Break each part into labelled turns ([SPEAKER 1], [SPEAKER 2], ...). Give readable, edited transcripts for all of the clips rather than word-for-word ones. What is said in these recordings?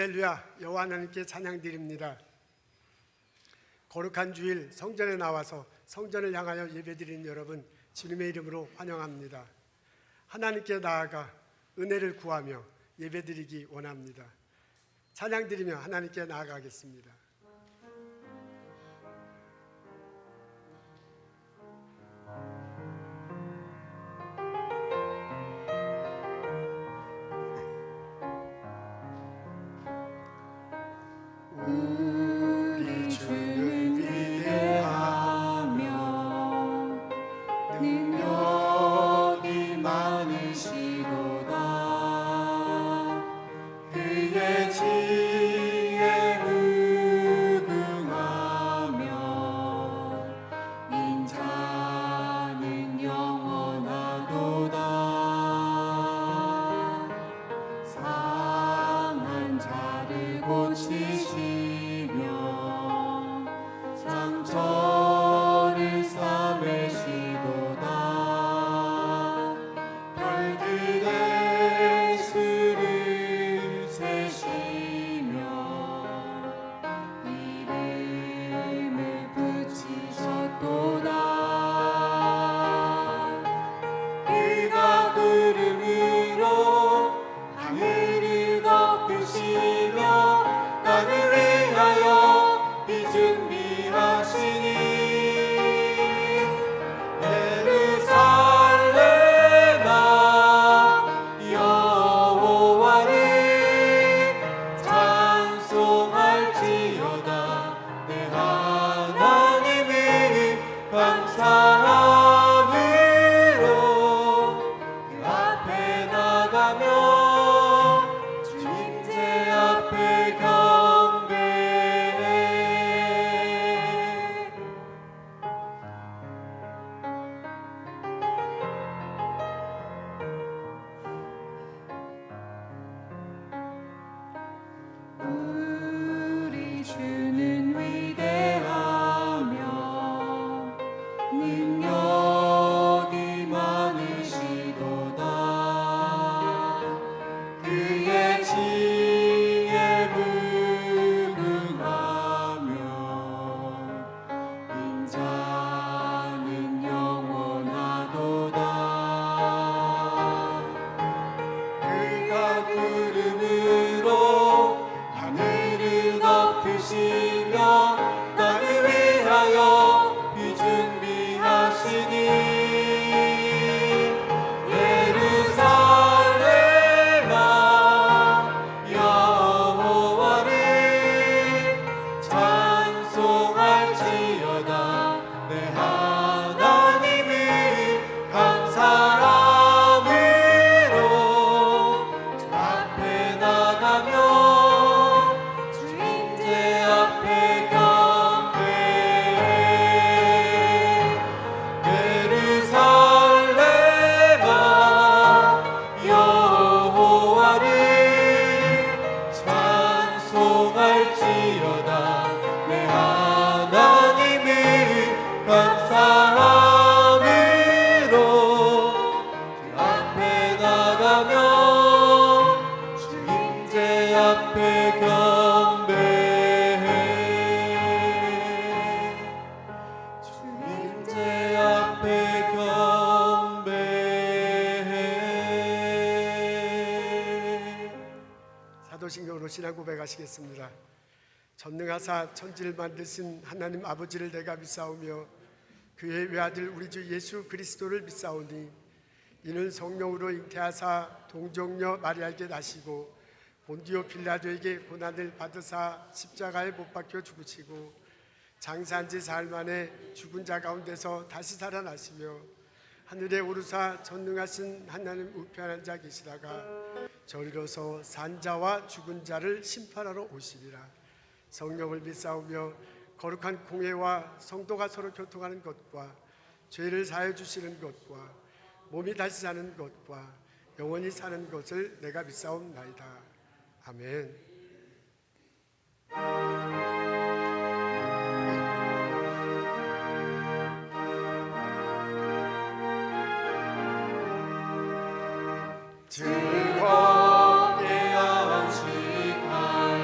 [SPEAKER 1] 할렐루야, 여호와 하나님께 찬양드립니다. 거룩한 주일 성전에 나와서 성전을 향하여 예배드리는 여러분 주님의 이름으로 환영합니다. 하나님께 나아가 은혜를 구하며 예배드리기 원합니다. 찬양드리며 하나님께 나아가겠습니다.
[SPEAKER 2] 우리 주는 위대하며 능력이 많으시도다. 그의 지혜에 무궁하며 인자는 영원하도다. 상한 자를 고치시며 상처를 싸매시도다. 별들의 수를 세시며 이름을 붙이셨도다. 그가 구름으로 하늘을 덮으시며 나를 위하여 비 준비하시니 예루살렘아 여호와를 찬송할지어다. 내 하나님을 감사함으로 그 앞에 나가며 주 임재 앞에 경배해. 우리 주는 위대하며 능력이 많으시도다. 그의 지혜에 무궁하며 인자는 영원하도다. 그가 구름으로 하늘을 덮으시며 나를 위하여 비 준비하시니 예루살렘아 여호와를 찬송할지어다. 내 하나님을 감사함으로 주 앞에 나가며 주 임재 앞에 경배해. 예루살렘아 여호와를 찬송할지어다. 내 하나님을 감사함으로 주 앞에 나가며 주 임재 앞에 경배해. 주 임재 앞에 경배해.
[SPEAKER 1] 사도신경으로 신앙 고백하시겠습니다. 전능하사 천지를 만드신 하나님 아버지를 내가 믿사오며 그의 외아들 우리 주 예수 그리스도를 믿사오니 이는 성령으로 잉태하사 동정녀 마리아에게 나시고 본디오 빌라도에게 고난을 받으사 십자가에 못 박혀 죽으시고 장사한 지 사흘 만에 죽은 자 가운데서 다시 살아나시며 하늘에 오르사 전능하신 하나님 우편한 자 계시다가 저리로서 산자와 죽은 자를 심판하러 오시리라. 성령을 믿사오며 거룩한 공회와 성도가 서로 교통하는 것과 죄를 사하여 주시는 것과 몸이 다시 사는 것과 영원히 사는 것을 내가 믿사옵나이다. 아멘.
[SPEAKER 2] 즐겁게 안식할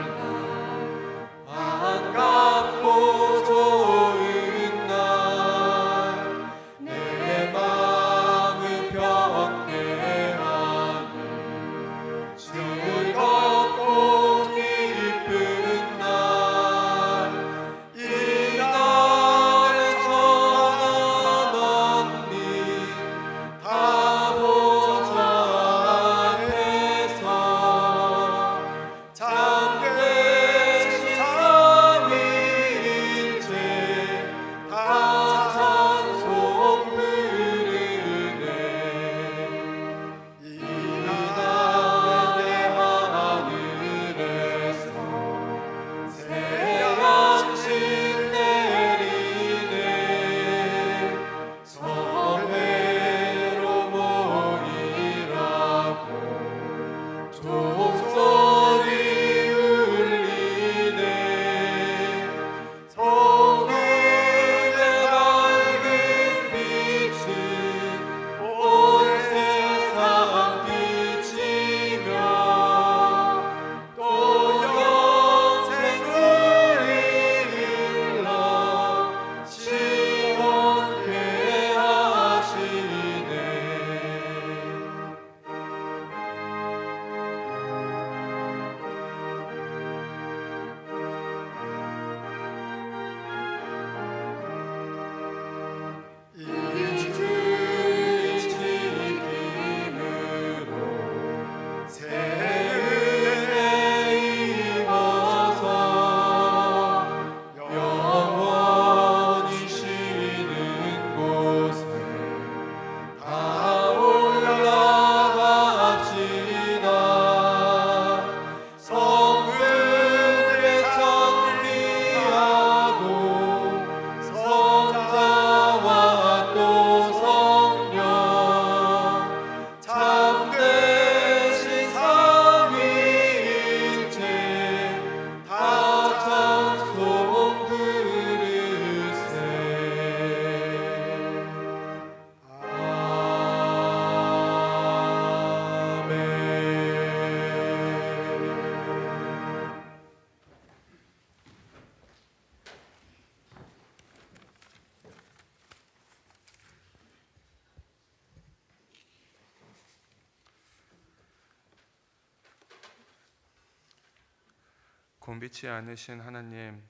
[SPEAKER 3] 곤비치 않으신 하나님,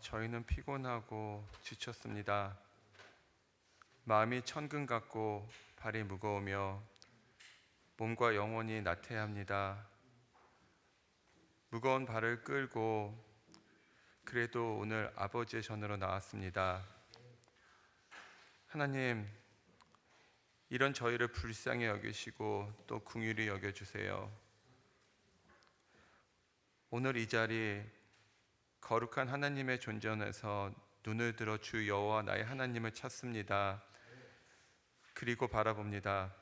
[SPEAKER 3] 저희는 피곤하고 지쳤습니다. 마음이 천근 같고 발이 무거우며 몸과 영혼이 나태합니다. 무거운 발을 끌고 그래도 오늘 아버지의 전으로 나왔습니다. 하나님, 이런 저희를 불쌍히 여기시고 또 긍휼히 여겨주세요. 오늘 이 자리 거룩한 하나님의 존전에서 눈을 들어 주 여호와 나의 하나님을 찾습니다. 그리고 바라봅니다.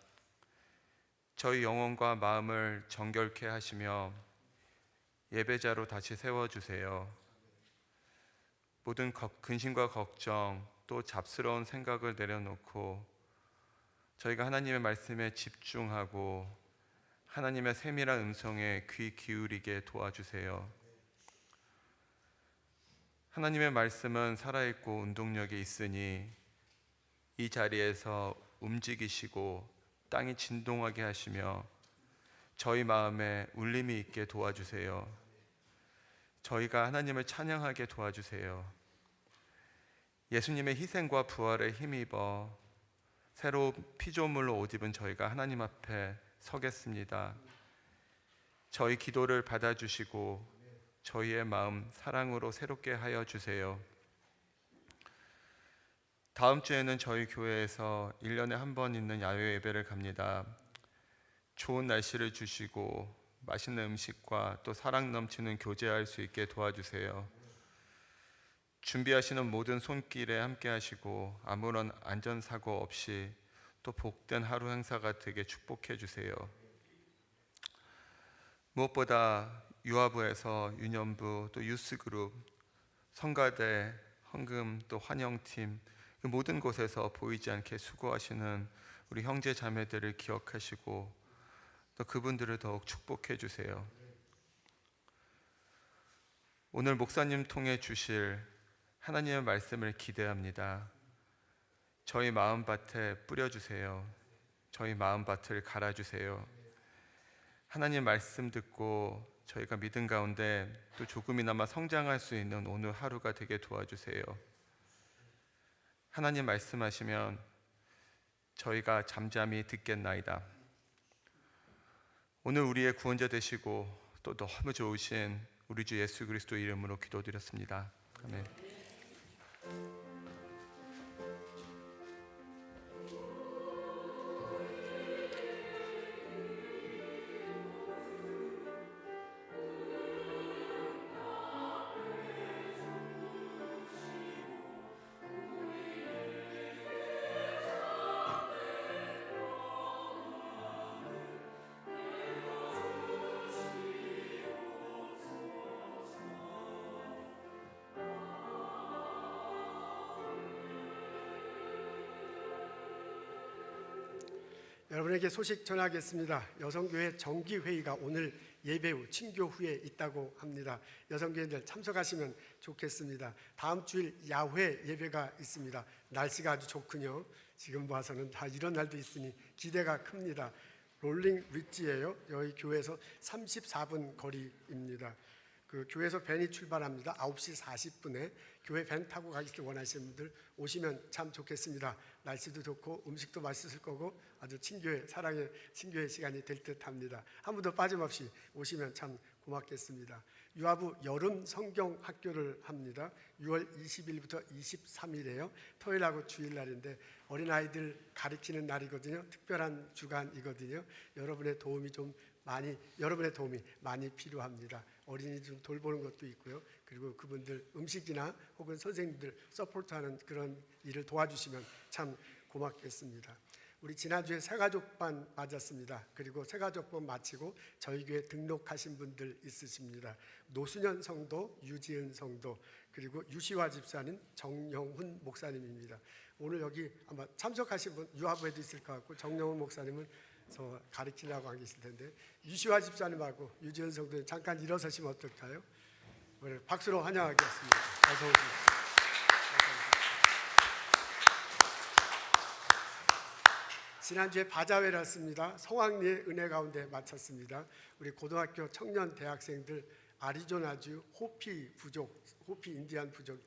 [SPEAKER 3] 저희 영혼과 마음을 정결케 하시며 예배자로 다시 세워주세요. 모든 근심과 걱정 또 잡스러운 생각을 내려놓고 저희가 하나님의 말씀에 집중하고 하나님의 세밀한 음성에 귀 기울이게 도와주세요. 하나님의 말씀은 살아있고 운동력이 있으니 이 자리에서 움직이시고 땅이 진동하게 하시며 저희 마음에 울림이 있게 도와주세요. 저희가 하나님을 찬양하게 도와주세요. 예수님의 희생과 부활에 힘입어 새로운 피조물로 옷 입은 저희가 하나님 앞에 서겠습니다. 저희 기도를 받아주시고 저희의 마음 사랑으로 새롭게 하여 주세요. 다음 주에는 저희 교회에서 1년에 한 번 있는 야외 예배를 갑니다. 좋은 날씨를 주시고 맛있는 음식과 또 사랑 넘치는 교제할 수 있게 도와주세요. 준비하시는 모든 손길에 함께 하시고 아무런 안전사고 없이 또 복된 하루 행사가 되게 축복해 주세요. 무엇보다 유아부에서 유년부 또 유스그룹, 성가대, 헌금 또 환영팀 그 모든 곳에서 보이지 않게 수고하시는 우리 형제 자매들을 기억하시고 또 그분들을 더욱 축복해 주세요. 오늘 목사님 통해 주실 하나님의 말씀을 기대합니다. 저희 마음밭에 뿌려주세요. 저희 마음밭을 갈아주세요. 하나님 말씀 듣고 저희가 믿음 가운데 또 조금이나마 성장할 수 있는 오늘 하루가 되게 도와주세요. 하나님 말씀하시면 저희가 잠잠히 듣겠나이다. 오늘 우리의 구원자 되시고 또 너무 좋으신 우리 주 예수 그리스도 이름으로 기도드렸습니다. 아멘.
[SPEAKER 1] 여러분에게 소식 전하겠습니다. 여성교회 정기회의가 오늘 예배 후 친교 후에 있다고 합니다. 여성교회들 참석하시면 좋겠습니다. 다음 주일 야외 예배가 있습니다. 날씨가 아주 좋군요. 지금 봐서는 다 이런 날도 있으니 기대가 큽니다. 롤링 브릿지예요. 여기 교회에서 34분 거리입니다. 그 교회에서 밴이 출발합니다. 9시 40분에 교회 밴 타고 가기를 원하시는 분들 오시면 참 좋겠습니다. 날씨도 좋고 음식도 맛있을 거고 아주 친교회 사랑의 친교회 시간이 될 듯합니다. 한 분도 빠짐없이 오시면 참 고맙겠습니다. 유아부 여름 성경 학교를 합니다. 6월 20일부터 23일이에요. 토요일하고 주일날인데 어린아이들 가르치는 날이거든요. 특별한 주간이거든요. 여러분의 도움이 많이 필요합니다. 어린이 좀 돌보는 것도 있고요. 그리고 그분들 음식이나 혹은 선생님들 서포트하는 그런 일을 도와주시면 참 고맙겠습니다. 우리 지난주에 새가족반 맞았습니다. 그리고 새가족반 마치고 저희 교회 등록하신 분들 있으십니다. 노순현 성도, 유지은 성도, 그리고 유시화 집사님, 정영훈 목사님입니다. 오늘 여기 아마 참석하신 분 유아부에도 있을 것 같고 정영훈 목사님은 저 가르치려고 안 계실 텐데 유시화 집사님하고 유지은 성도님 잠깐 일어서시면 어떨까요? 오늘 박수로 환영하겠습니다. 어서 오십시오. 지난주에 바자회였습니다. 성황리의 은혜 가운데 마쳤습니다. 우리 고등학교 청년 대학생들 아리조나주 호피 부족, 호피 인디안 부족,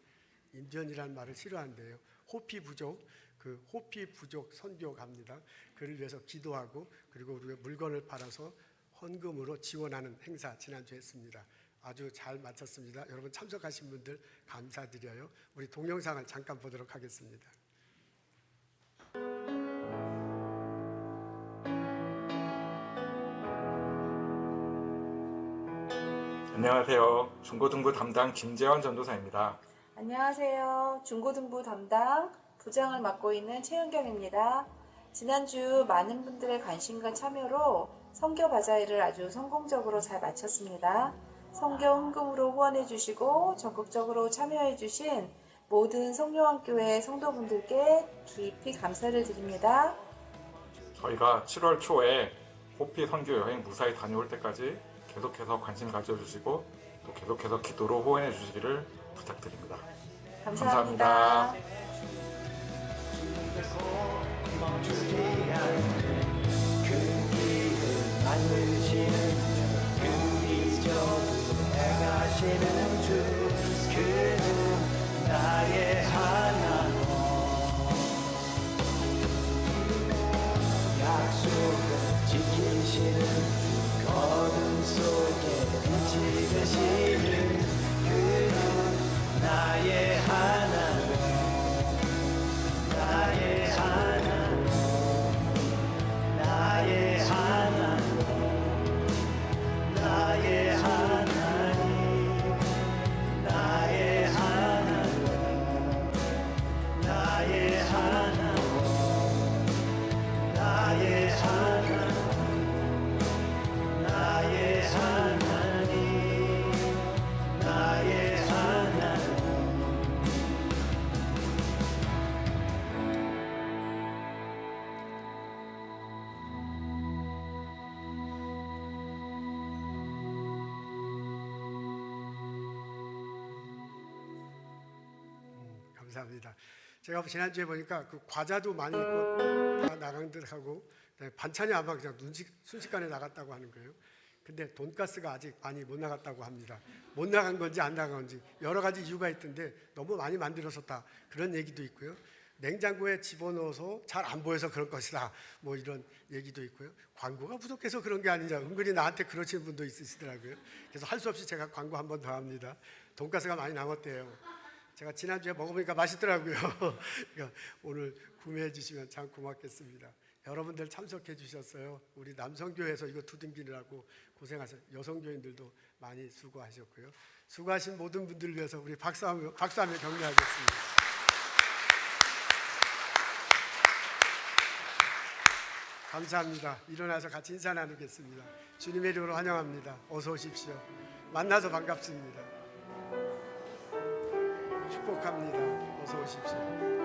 [SPEAKER 1] 인디언이라는 말을 싫어한대요. 호피 부족, 그 호피 부족 선교 갑니다. 그를 위해서 기도하고 그리고 우리가 물건을 팔아서 헌금으로 지원하는 행사 지난주에 했습니다. 아주 잘 마쳤습니다. 여러분 참석하신 분들 감사드려요. 우리 동영상을 잠깐 보도록 하겠습니다.
[SPEAKER 4] 안녕하세요. 중고등부 담당 김재원 전도사입니다.
[SPEAKER 5] 안녕하세요. 중고등부 담당 부장을 맡고 있는 최은경입니다. 지난주 많은 분들의 관심과 참여로 선교 바자회를 아주 성공적으로 잘 마쳤습니다. 선교 헌금으로 후원해 주시고 적극적으로 참여해 주신 모든 성령교회 성도분들께 깊이 감사를 드립니다.
[SPEAKER 4] 저희가 7월 초에 호피 선교 여행 무사히 다녀올 때까지 계속해서 관심 가져주시고 또 계속해서 기도로 후원해 주시기를 부탁드립니다.
[SPEAKER 5] 감사합니다.
[SPEAKER 1] 감사합니다. 제가 지난주에 보니까 그 과자도 많이 있고 다 나간 듯하고 반찬이 아마 그냥 순식간에 나갔다고 하는 거예요. 근데 돈가스가 아직 많이 못 나갔다고 합니다. 못 나간 건지 안 나간 건지 여러 가지 이유가 있던데 너무 많이 만들었었다 그런 얘기도 있고요. 냉장고에 집어넣어서 잘 안 보여서 그럴 것이다 뭐 이런 얘기도 있고요. 광고가 부족해서 그런 게 아니냐 은근히 나한테 그러시는 분도 있으시더라고요. 그래서 할 수 없이 제가 광고 한 번 더 합니다. 돈가스가 많이 남았대요. 제가 지난주에 먹어보니까 맛있더라고요. 그러니까 오늘 구매해 주시면 참 고맙겠습니다. 여러분들 참석해 주셨어요. 우리 남성교회에서 이거 두둥기느라고 고생하셨어요. 여성교인들도 많이 수고하셨고요. 수고하신 모든 분들을 위해서 우리 박수하며 격려하겠습니다. 감사합니다. 일어나서 같이 인사 나누겠습니다. 주님의 이름으로 환영합니다. 어서 오십시오. 만나서 반갑습니다. 축복합니다. 어서 오십시오.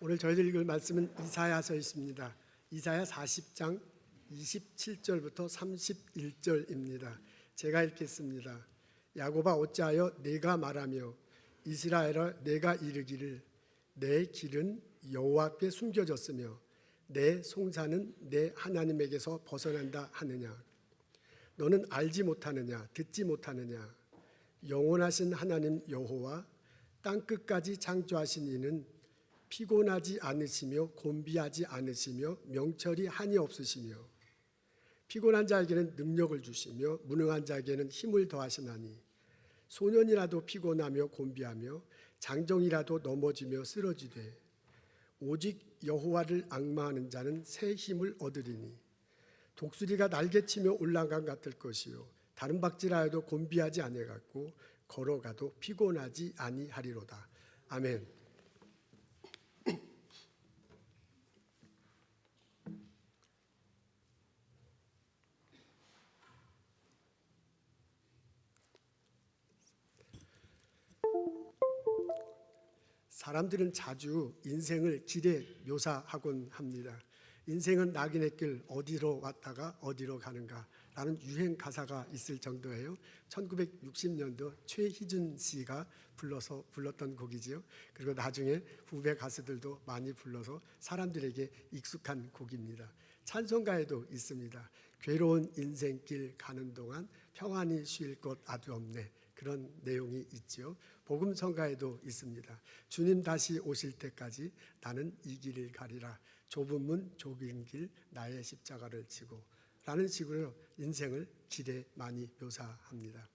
[SPEAKER 1] 오늘 저희들 읽을 말씀은 이사야서 있습니다. 이사야 40장 27절부터 31절입니다. 제가 읽겠습니다. 야곱아 어찌하여 내가 말하며 이스라엘아 내가 이르기를 내 길은 여호와께 숨겨졌으며 내 송사는 내 하나님에게서 벗어난다 하느냐. 너는 알지 못하느냐 듣지 못하느냐. 영원하신 하나님 여호와 땅끝까지 창조하신 이는 피곤하지 않으시며 곤비하지 않으시며 명철이 한이 없으시며 피곤한 자에게는 능력을 주시며 무능한 자에게는 힘을 더하시나니 소년이라도 피곤하며 곤비하며 장정이라도 넘어지며 쓰러지되 오직 여호와를 앙마하는 자는 새 힘을 얻으리니 독수리가 날개치며 올라간 같을 것이요 다른 박질하여도 곤비하지 아니하고 걸어가도 피곤하지 아니하리로다. 아멘. 사람들은 자주 인생을 길에 묘사하곤 합니다. 인생은 낙인의 길 어디로 왔다가 어디로 가는가 라는 유행 가사가 있을 정도예요. 1960년도 최희준 씨가 불렀던 곡이지요. 그리고 나중에 후배 가수들도 많이 불러서 사람들에게 익숙한 곡입니다. 찬송가에도 있습니다. 괴로운 인생길 가는 동안 평안히 쉴 곳 아주 없네. 그런 내용이 있지요. 복음성가에도 있습니다. 주님 다시 오실 때까지 나는 이 길을 가리라. 좁은 문 좁은 길 나의 십자가를 지고 라는 식으로 인생을 길에 많이 묘사합니다.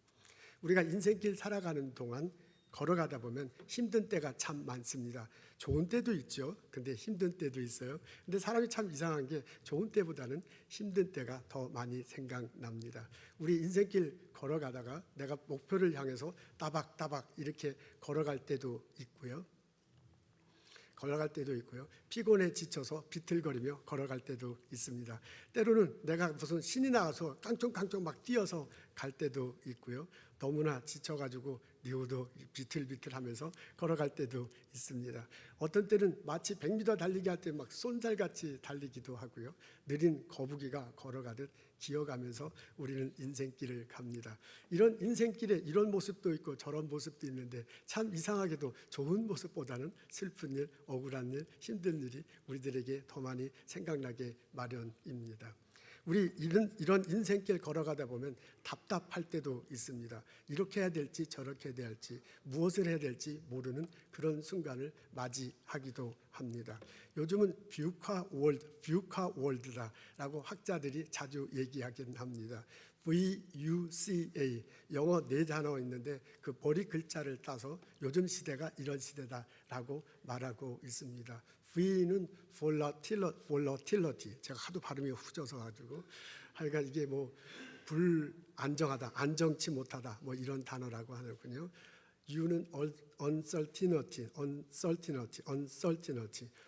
[SPEAKER 1] 우리가 인생길 살아가는 동안 걸어가다 보면 힘든 때가 참 많습니다. 좋은 때도 있죠. 근데 힘든 때도 있어요. 근데 사람이 참 이상한 게 좋은 때보다는 힘든 때가 더 많이 생각납니다. 우리 인생길 걸어가다가 내가 목표를 향해서 따박따박 이렇게 걸어갈 때도 있고요. 피곤해 지쳐서 비틀거리며 걸어갈 때도 있습니다. 때로는 내가 무슨 신이 나와서 깡총깡총 막 뛰어서 갈 때도 있고요. 너무나 지쳐가지고 니우도 비틀비틀하면서 걸어갈 때도 있습니다. 어떤 때는 마치 100m 달리기 할 때 막 쏜살같이 달리기도 하고요. 느린 거북이가 걸어가듯 기어가면서 우리는 인생길을 갑니다. 이런 인생길에 이런 모습도 있고 저런 모습도 있는데 참 이상하게도 좋은 모습보다는 슬픈 일, 억울한 일, 힘든 일이 우리들에게 더 많이 생각나게 마련입니다. 우리 이런 인생길 걸어가다 보면 답답할 때도 있습니다. 이렇게 해야 될지 저렇게 해야 될지 무엇을 해야 될지 모르는 그런 순간을 맞이하기도 합니다. 요즘은 VUCA 월드라고 학자들이 자주 얘기하긴 합니다. VUCA 영어 4단어 있는데 그 머리 글자를 따서 요즘 시대가 이런 시대다라고 말하고 있습니다. V는 volatility. 제가 하도 발음이 후져서 가지고 하여간 이게 뭐 불안정하다, 안정치 못하다 뭐 이런 단어라고 하는군요. U는 uncertainty,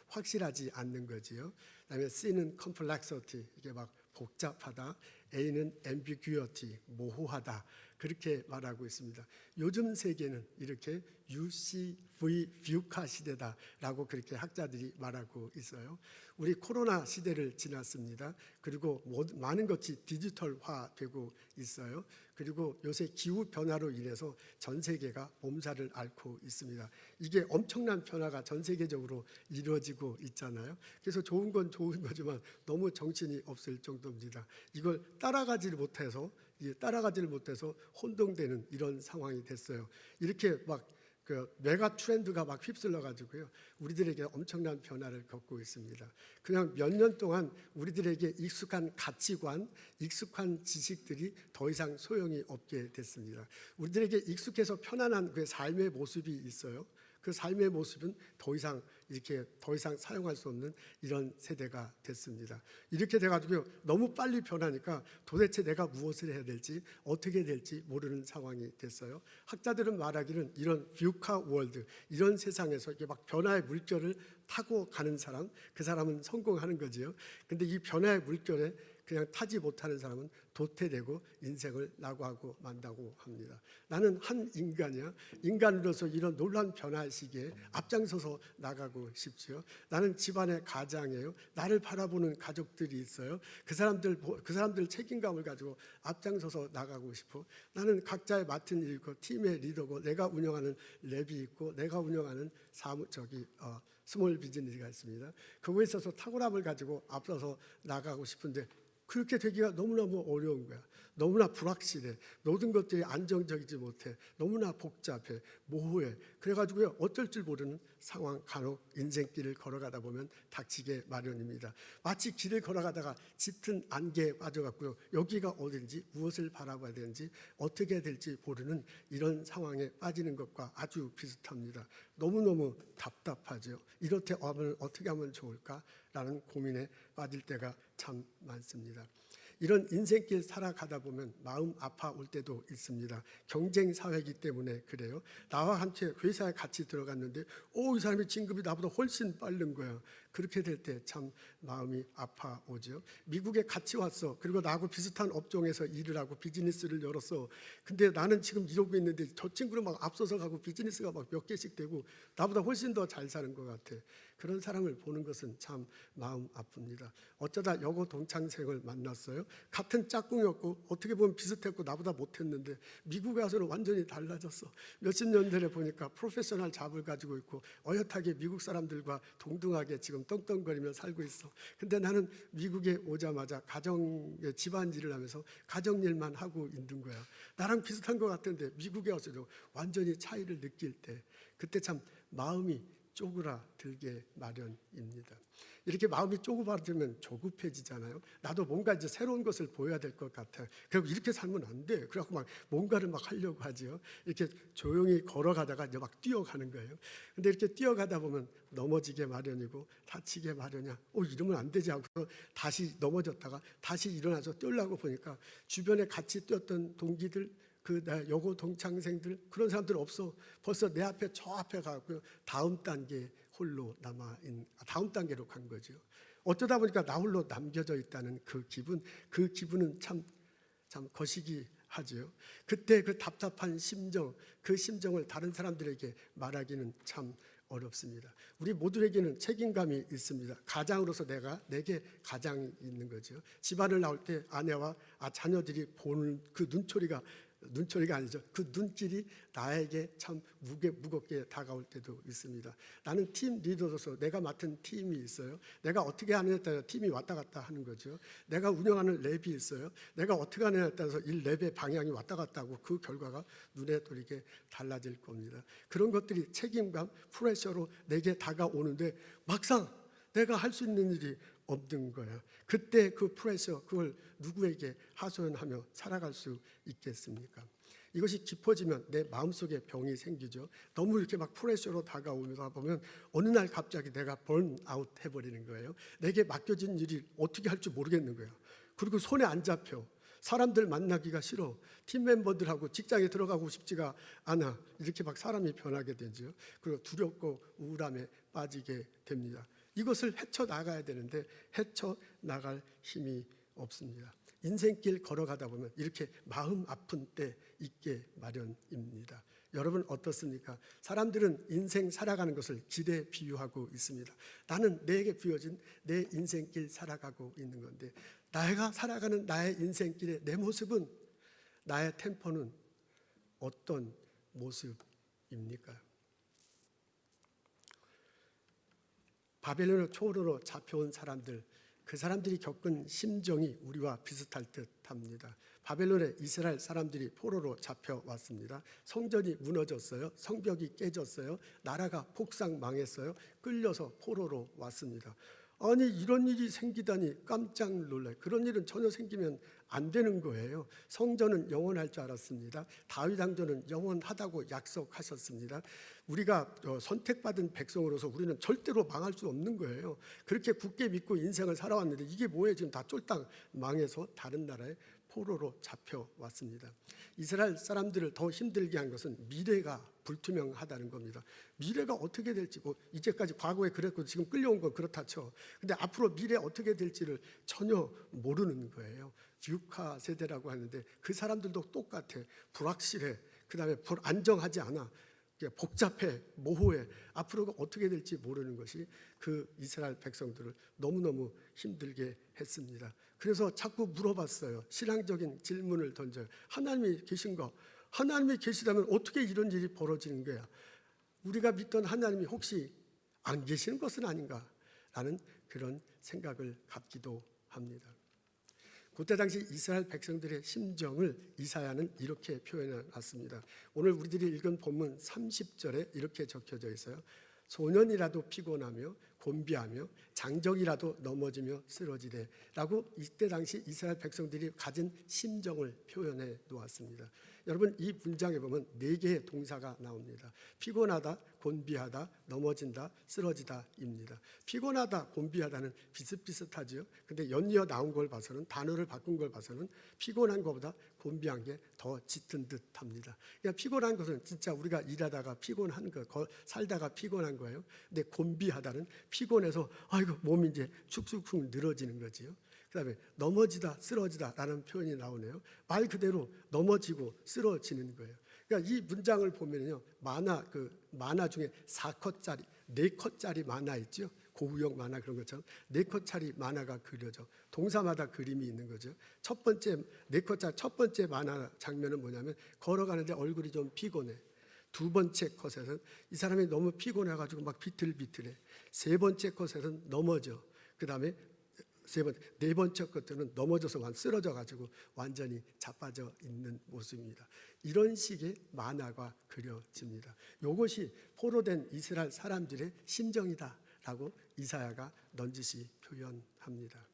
[SPEAKER 1] 확실하지 않는 거지요. 그다음에 C는 complexity, 이게 막 복잡하다. A는 ambiguity, 모호하다. 그렇게 말하고 있습니다. 요즘 세계는 이렇게 VUCA 시대다라고 그렇게 학자들이 말하고 있어요. 우리 코로나 시대를 지났습니다. 그리고 많은 것이 디지털화되고 있어요. 그리고 요새 기후 변화로 인해서 전 세계가 몸살을 앓고 있습니다. 이게 엄청난 변화가 전 세계적으로 이루어지고 있잖아요. 그래서 좋은 건 좋은 거지만 너무 정신이 없을 정도입니다. 이걸 따라가지를 못해서 혼동되는 이런 상황이 됐어요. 이렇게 막 그 메가 트렌드가 막 휩쓸려 가지고요. 우리들에게 엄청난 변화를 겪고 있습니다. 그냥 몇 년 동안 우리들에게 익숙한 가치관, 익숙한 지식들이 더 이상 소용이 없게 됐습니다. 우리들에게 익숙해서 편안한 그 삶의 모습이 있어요. 그 삶의 모습은 더 이상 사용할 수 없는 이런 세대가 됐습니다. 이렇게 돼가지고 너무 빨리 변하니까 도대체 내가 무엇을 해야 될지 어떻게 해야 될지 모르는 상황이 됐어요. 학자들은 말하기는 이런 VUCA 월드, 이런 세상에서 이렇게 막 변화의 물결을 타고 가는 사람, 그 사람은 성공하는 거지요. 근데 이 변화의 물결에 그냥 타지 못하는 사람은 도태되고 인생을 낙오하고 만다고 합니다. 나는 한 인간이야. 인간으로서 이런 놀라운 변화 시기에 앞장서서 나가고 싶지요. 나는 집안의 가장이에요. 나를 바라보는 가족들이 있어요. 그 사람들 책임감을 가지고 앞장서서 나가고 싶어. 나는 각자의 맡은 일 있고 팀의 리더고 내가 운영하는 랩이 있고 내가 운영하는 스몰 비즈니스가 있습니다. 그거에 있어서 탁월함을 가지고 앞서서 나가고 싶은데 그렇게 되기가 너무너무 어려운 거야. 너무나 불확실해. 모든 것들이 안정적이지 못해. 너무나 복잡해. 모호해. 그래가지고요, 어쩔 줄 모르는 상황, 간혹 인생길을 걸어가다 보면 닥치게 마련입니다. 마치 길을 걸어가다가 짙은 안개에 빠져갖고요, 여기가 어딘지, 무엇을 바라봐야 되는지, 어떻게 될지 모르는 이런 상황에 빠지는 것과 아주 비슷합니다. 너무너무 답답하죠. 이렇게 하면 어떻게 하면 좋을까라는 고민에 빠질 때가 참 많습니다. 이런 인생길 살아가다 보면 마음 아파올 때도 있습니다. 경쟁 사회이기 때문에 그래요. 나와 함께 회사에 같이 들어갔는데 이 사람의 진급이 나보다 훨씬 빠른 거야. 그렇게 될 때 참 마음이 아파오죠. 미국에 같이 왔어. 그리고 나하고 비슷한 업종에서 일을 하고 비즈니스를 열었어. 근데 나는 지금 이러고 있는데 저 친구는 막 앞서서 가고 비즈니스가 막 몇 개씩 되고 나보다 훨씬 더 잘 사는 것 같아. 그런 사람을 보는 것은 참 마음 아픕니다. 어쩌다 여고 동창생을 만났어요. 같은 짝꿍이었고 어떻게 보면 비슷했고 나보다 못했는데 미국에 와서는 완전히 달라졌어. 몇십 년 전에 보니까 프로페셔널 잡을 가지고 있고 어엿하게 미국 사람들과 동등하게 지금 떵떵거리며 살고 있어. 근데 나는 미국에 오자마자 가정의 집안일을 하면서 가정일만 하고 있는 거야. 나랑 비슷한 것 같은데 미국에 와서도 완전히 차이를 느낄 때 그때 참 마음이 쪼그라들게 마련입니다. 이렇게 마음이 쪼그라들면 조급해지잖아요. 나도 뭔가 이제 새로운 것을 보여야 될 것 같아요. 그리고 이렇게 살면 안 돼. 그래갖고 막 뭔가를 막 하려고 하죠. 이렇게 조용히 걸어가다가 이제 막 뛰어가는 거예요. 근데 이렇게 뛰어가다 보면 넘어지게 마련이고 다치게 마련이야. 이러면 안 되지 하고 다시 넘어졌다가 다시 일어나서 뛰려고 보니까 주변에 같이 뛰었던 동기들 여고 동창생들 그런 사람들 없어. 벌써 내 앞에 저 앞에 가고요. 다음 단계 홀로 다음 단계로 간 거죠. 어쩌다 보니까 나 홀로 남겨져 있다는 그 기분은 참 거시기 하죠. 그때 그 답답한 심정, 그 심정을 다른 사람들에게 말하기는 참 어렵습니다. 우리 모두에게는 책임감이 있습니다. 가장으로서 내게 가장이 있는 거죠. 집안을 나올 때 아내와 자녀들이 보는 그 눈초리가 아니죠. 그 눈길이 나에게 참 무겁게 다가올 때도 있습니다. 나는 팀 리더로서 내가 맡은 팀이 있어요. 내가 어떻게 하느냐에 따라 팀이 왔다 갔다 하는 거죠. 내가 운영하는 랩이 있어요. 내가 어떻게 하느냐에 따라서 이 랩의 방향이 왔다 갔다 하고 그 결과가 눈에 띄게 달라질 겁니다. 그런 것들이 책임감, 프레셔로 내게 다가오는데 막상 내가 할 수 있는 일이 없는 거야. 그때 그 프레셔, 그걸 누구에게 하소연하며 살아갈 수 있겠습니까? 이것이 깊어지면 내 마음속에 병이 생기죠. 너무 이렇게 막 프레셔로 다가오다 보면 어느 날 갑자기 내가 번아웃 해버리는 거예요. 내게 맡겨진 일이 어떻게 할 줄 모르겠는 거예요. 그리고 손에 안 잡혀. 사람들 만나기가 싫어. 팀 멤버들하고 직장에 들어가고 싶지가 않아. 이렇게 막 사람이 변하게 되죠. 그리고 두렵고 우울함에 빠지게 됩니다. 이것을 헤쳐나가야 되는데 헤쳐나갈 힘이 없습니다. 인생길 걸어가다 보면 이렇게 마음 아픈 때 있게 마련입니다. 여러분 어떻습니까? 사람들은 인생 살아가는 것을 길에 비유하고 있습니다. 나는 내게 부여진 내 인생길 살아가고 있는 건데 내가 살아가는 나의 인생길의 내 모습은, 나의 템포는 어떤 모습입니까? 바벨론의 초월으로 잡혀온 사람들, 그 사람들이 겪은 심정이 우리와 비슷할 듯합니다. 바벨론의 이스라엘 사람들이 포로로 잡혀왔습니다. 성전이 무너졌어요. 성벽이 깨졌어요. 나라가 폭삭 망했어요. 끌려서 포로로 왔습니다. 아니 이런 일이 생기다니 깜짝 놀라요. 그런 일은 전혀 생기면 안 되는 거예요. 성전은 영원할 줄 알았습니다. 다윗 왕조는 영원하다고 약속하셨습니다. 우리가 선택받은 백성으로서 우리는 절대로 망할 수 없는 거예요. 그렇게 굳게 믿고 인생을 살아왔는데 이게 뭐예요? 지금 다 쫄딱 망해서 다른 나라에 포로로 잡혀왔습니다. 이스라엘 사람들을 더 힘들게 한 것은 미래가 불투명하다는 겁니다. 미래가 어떻게 될지, 뭐 이제까지 과거에 그랬고 지금 끌려온 건 그렇다 쳐. 근데 앞으로 미래 어떻게 될지를 전혀 모르는 거예요. 뷰카 세대라고 하는데 그 사람들도 똑같아. 불확실해. 그 다음에 안정하지 않아. 복잡해, 모호해. 앞으로가 어떻게 될지 모르는 것이 그 이스라엘 백성들을 너무너무 힘들게 했습니다. 그래서 자꾸 물어봤어요. 신앙적인 질문을 던져요. 하나님이 계신가? 하나님이 계시다면 어떻게 이런 일이 벌어지는 거야? 우리가 믿던 하나님이 혹시 안 계시는 것은 아닌가? 라는 그런 생각을 갖기도 합니다. 그때 당시 이스라엘 백성들의 심정을 이사야는 이렇게 표현해 놨습니다. 오늘 우리들이 읽은 본문 30절에 이렇게 적혀져 있어요. 소년이라도 피곤하며 곤비하며 장정이라도 넘어지며 쓰러지되 라고 이때 당시 이스라엘 백성들이 가진 심정을 표현해 놓았습니다. 여러분, 이 문장에 보면 4개의 동사가 나옵니다. 피곤하다, 곤비하다, 넘어진다, 쓰러지다입니다. 피곤하다, 곤비하다는 비슷비슷하지요. 근데 연이어 나온 걸 봐서는, 단어를 바꾼 걸 봐서는 피곤한 것보다 곤비한 게 더 짙은 듯합니다. 그러니까 피곤한 것은 진짜 우리가 일하다가 피곤한 거, 살다가 피곤한 거예요. 근데 곤비하다는 피곤해서 아이고 몸이 이제 축축축 늘어지는 거지요. 그다음에 넘어지다, 쓰러지다라는 표현이 나오네요. 말 그대로 넘어지고 쓰러지는 거예요. 그러니까 이 문장을 보면요, 만화 중에 4컷짜리, 4컷짜리 만화 있죠. 고구역 만화 그런 것처럼 4컷짜리 만화가 그려져. 동사마다 그림이 있는 거죠. 첫 번째 4컷짜리 첫 번째 만화 장면은 뭐냐면 걸어가는데 얼굴이 좀 피곤해. 두 번째 컷에서는 이 사람이 너무 피곤해가지고 막 비틀비틀해. 세 번째 컷에서는 넘어져. 그 다음에 네 번째 것들은 넘어져서 쓰러져가지고 완전히 자빠져 있는 모습입니다. 이런 식의 만화가 그려집니다. 이것이 포로된 이스라엘 사람들의 심정이다라고 이사야가 넌지시 표현합니다.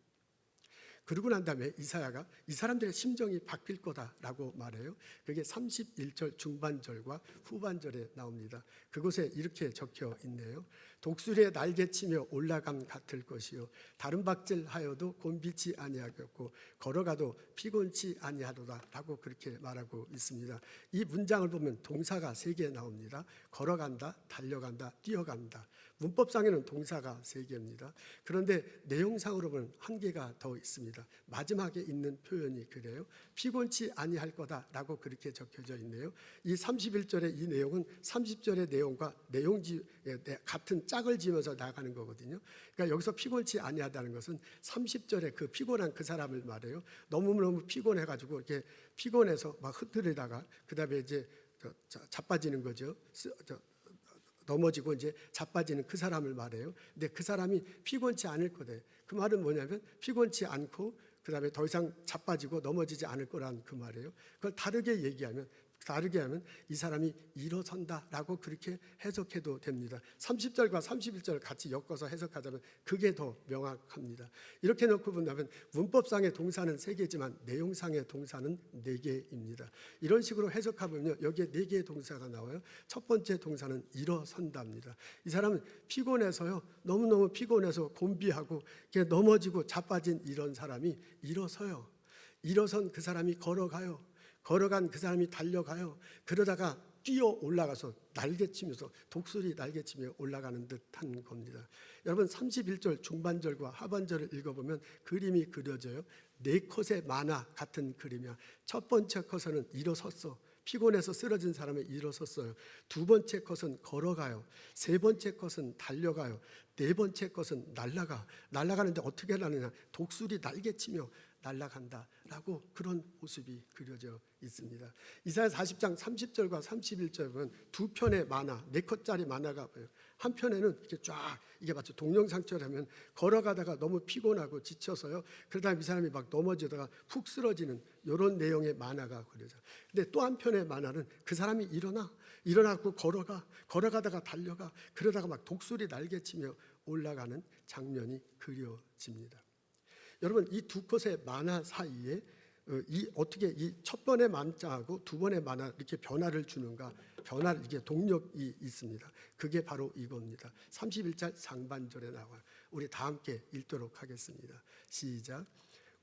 [SPEAKER 1] 그러고 난 다음에 이사야가 이 사람들의 심정이 바뀔 거다라고 말해요. 그게 31절 중반절과 후반절에 나옵니다. 그곳에 이렇게 적혀 있네요. 독수리의 날개치며 올라감 같을 것이요 다른 박질하여도 곤비치 아니하겠고 걸어가도 피곤치 아니하도다라고 그렇게 말하고 있습니다. 이 문장을 보면 동사가 3개 나옵니다. 걸어간다, 달려간다, 뛰어간다. 문법상에는 동사가 3개입니다. 그런데 내용상으로 보면 1개가 더 있습니다. 마지막에 있는 표현이 그래요. 피곤치 아니할 거다라고 그렇게 적혀져 있네요. 이 31절의 이 내용은 30절의 내용과 같은 짝을 지면서 나가는 거거든요. 그러니까 여기서 피곤치 아니하다는 것은 30절에 그 피곤한 그 사람을 말해요. 너무너무 피곤해가지고 이렇게 피곤해서 막 흐트리다가 그 다음에 이제 자빠지는 거죠. 넘어지고 이제 자빠지는 그 사람을 말해요. 근데 그 사람이 피곤치 않을 거다. 그 말은 뭐냐면 피곤치 않고 그 다음에 더 이상 자빠지고 넘어지지 않을 거라는 그 말이에요. 그걸 다르게 하면 이 사람이 일어선다라고 그렇게 해석해도 됩니다. 30절과 31절을 같이 엮어서 해석하자면 그게 더 명확합니다. 이렇게 놓고 본다면 문법상의 동사는 3개지만 내용상의 동사는 4개입니다. 이런 식으로 해석하면요, 여기에 4개의 동사가 나와요. 첫 번째 동사는 일어선다입니다. 이 사람은 피곤해서요, 너무너무 피곤해서 곤비하고 넘어지고 자빠진 이런 사람이 일어서요. 일어선 그 사람이 걸어가요. 걸어간 그 사람이 달려가요. 그러다가 뛰어 올라가서 날개치면서 독수리 날개치며 올라가는 듯한 겁니다. 여러분 31절 중반절과 하반절을 읽어보면 그림이 그려져요. 4컷의 만화 같은 그림이야. 첫 번째 컷은 일어섰어. 피곤해서 쓰러진 사람이 일어섰어요. 두 번째 컷은 걸어가요. 세 번째 컷은 달려가요. 네 번째 컷은 날아가. 날아가는데 어떻게 나느냐? 독수리 날개치며 날아간다라고 그런 모습이 그려져 있습니다. 이사야 40장 30절과 31절 보면 두 편의 만화, 4컷짜리 만화가 보여요. 한 편에는 이렇게 쫙 이게 마치 동영상처럼 하면 걸어가다가 너무 피곤하고 지쳐서요. 그러다 이 사람이 막 넘어지다가 푹 쓰러지는 이런 내용의 만화가 그려져요. 근데 또 한 편의 만화는 그 사람이 일어나고 걸어가다가 달려가 그러다가 막 독수리 날개치며 올라가는 장면이 그려집니다. 여러분 이 두 컷의 만화 사이에 어떻게 이 첫 번의 만자하고 두 번의 만화 이렇게 변화를 주는가? 변화를 이게 동력이 있습니다. 그게 바로 이겁니다. 31절 상반절에 나와요. 우리 다 함께 읽도록 하겠습니다. 시작.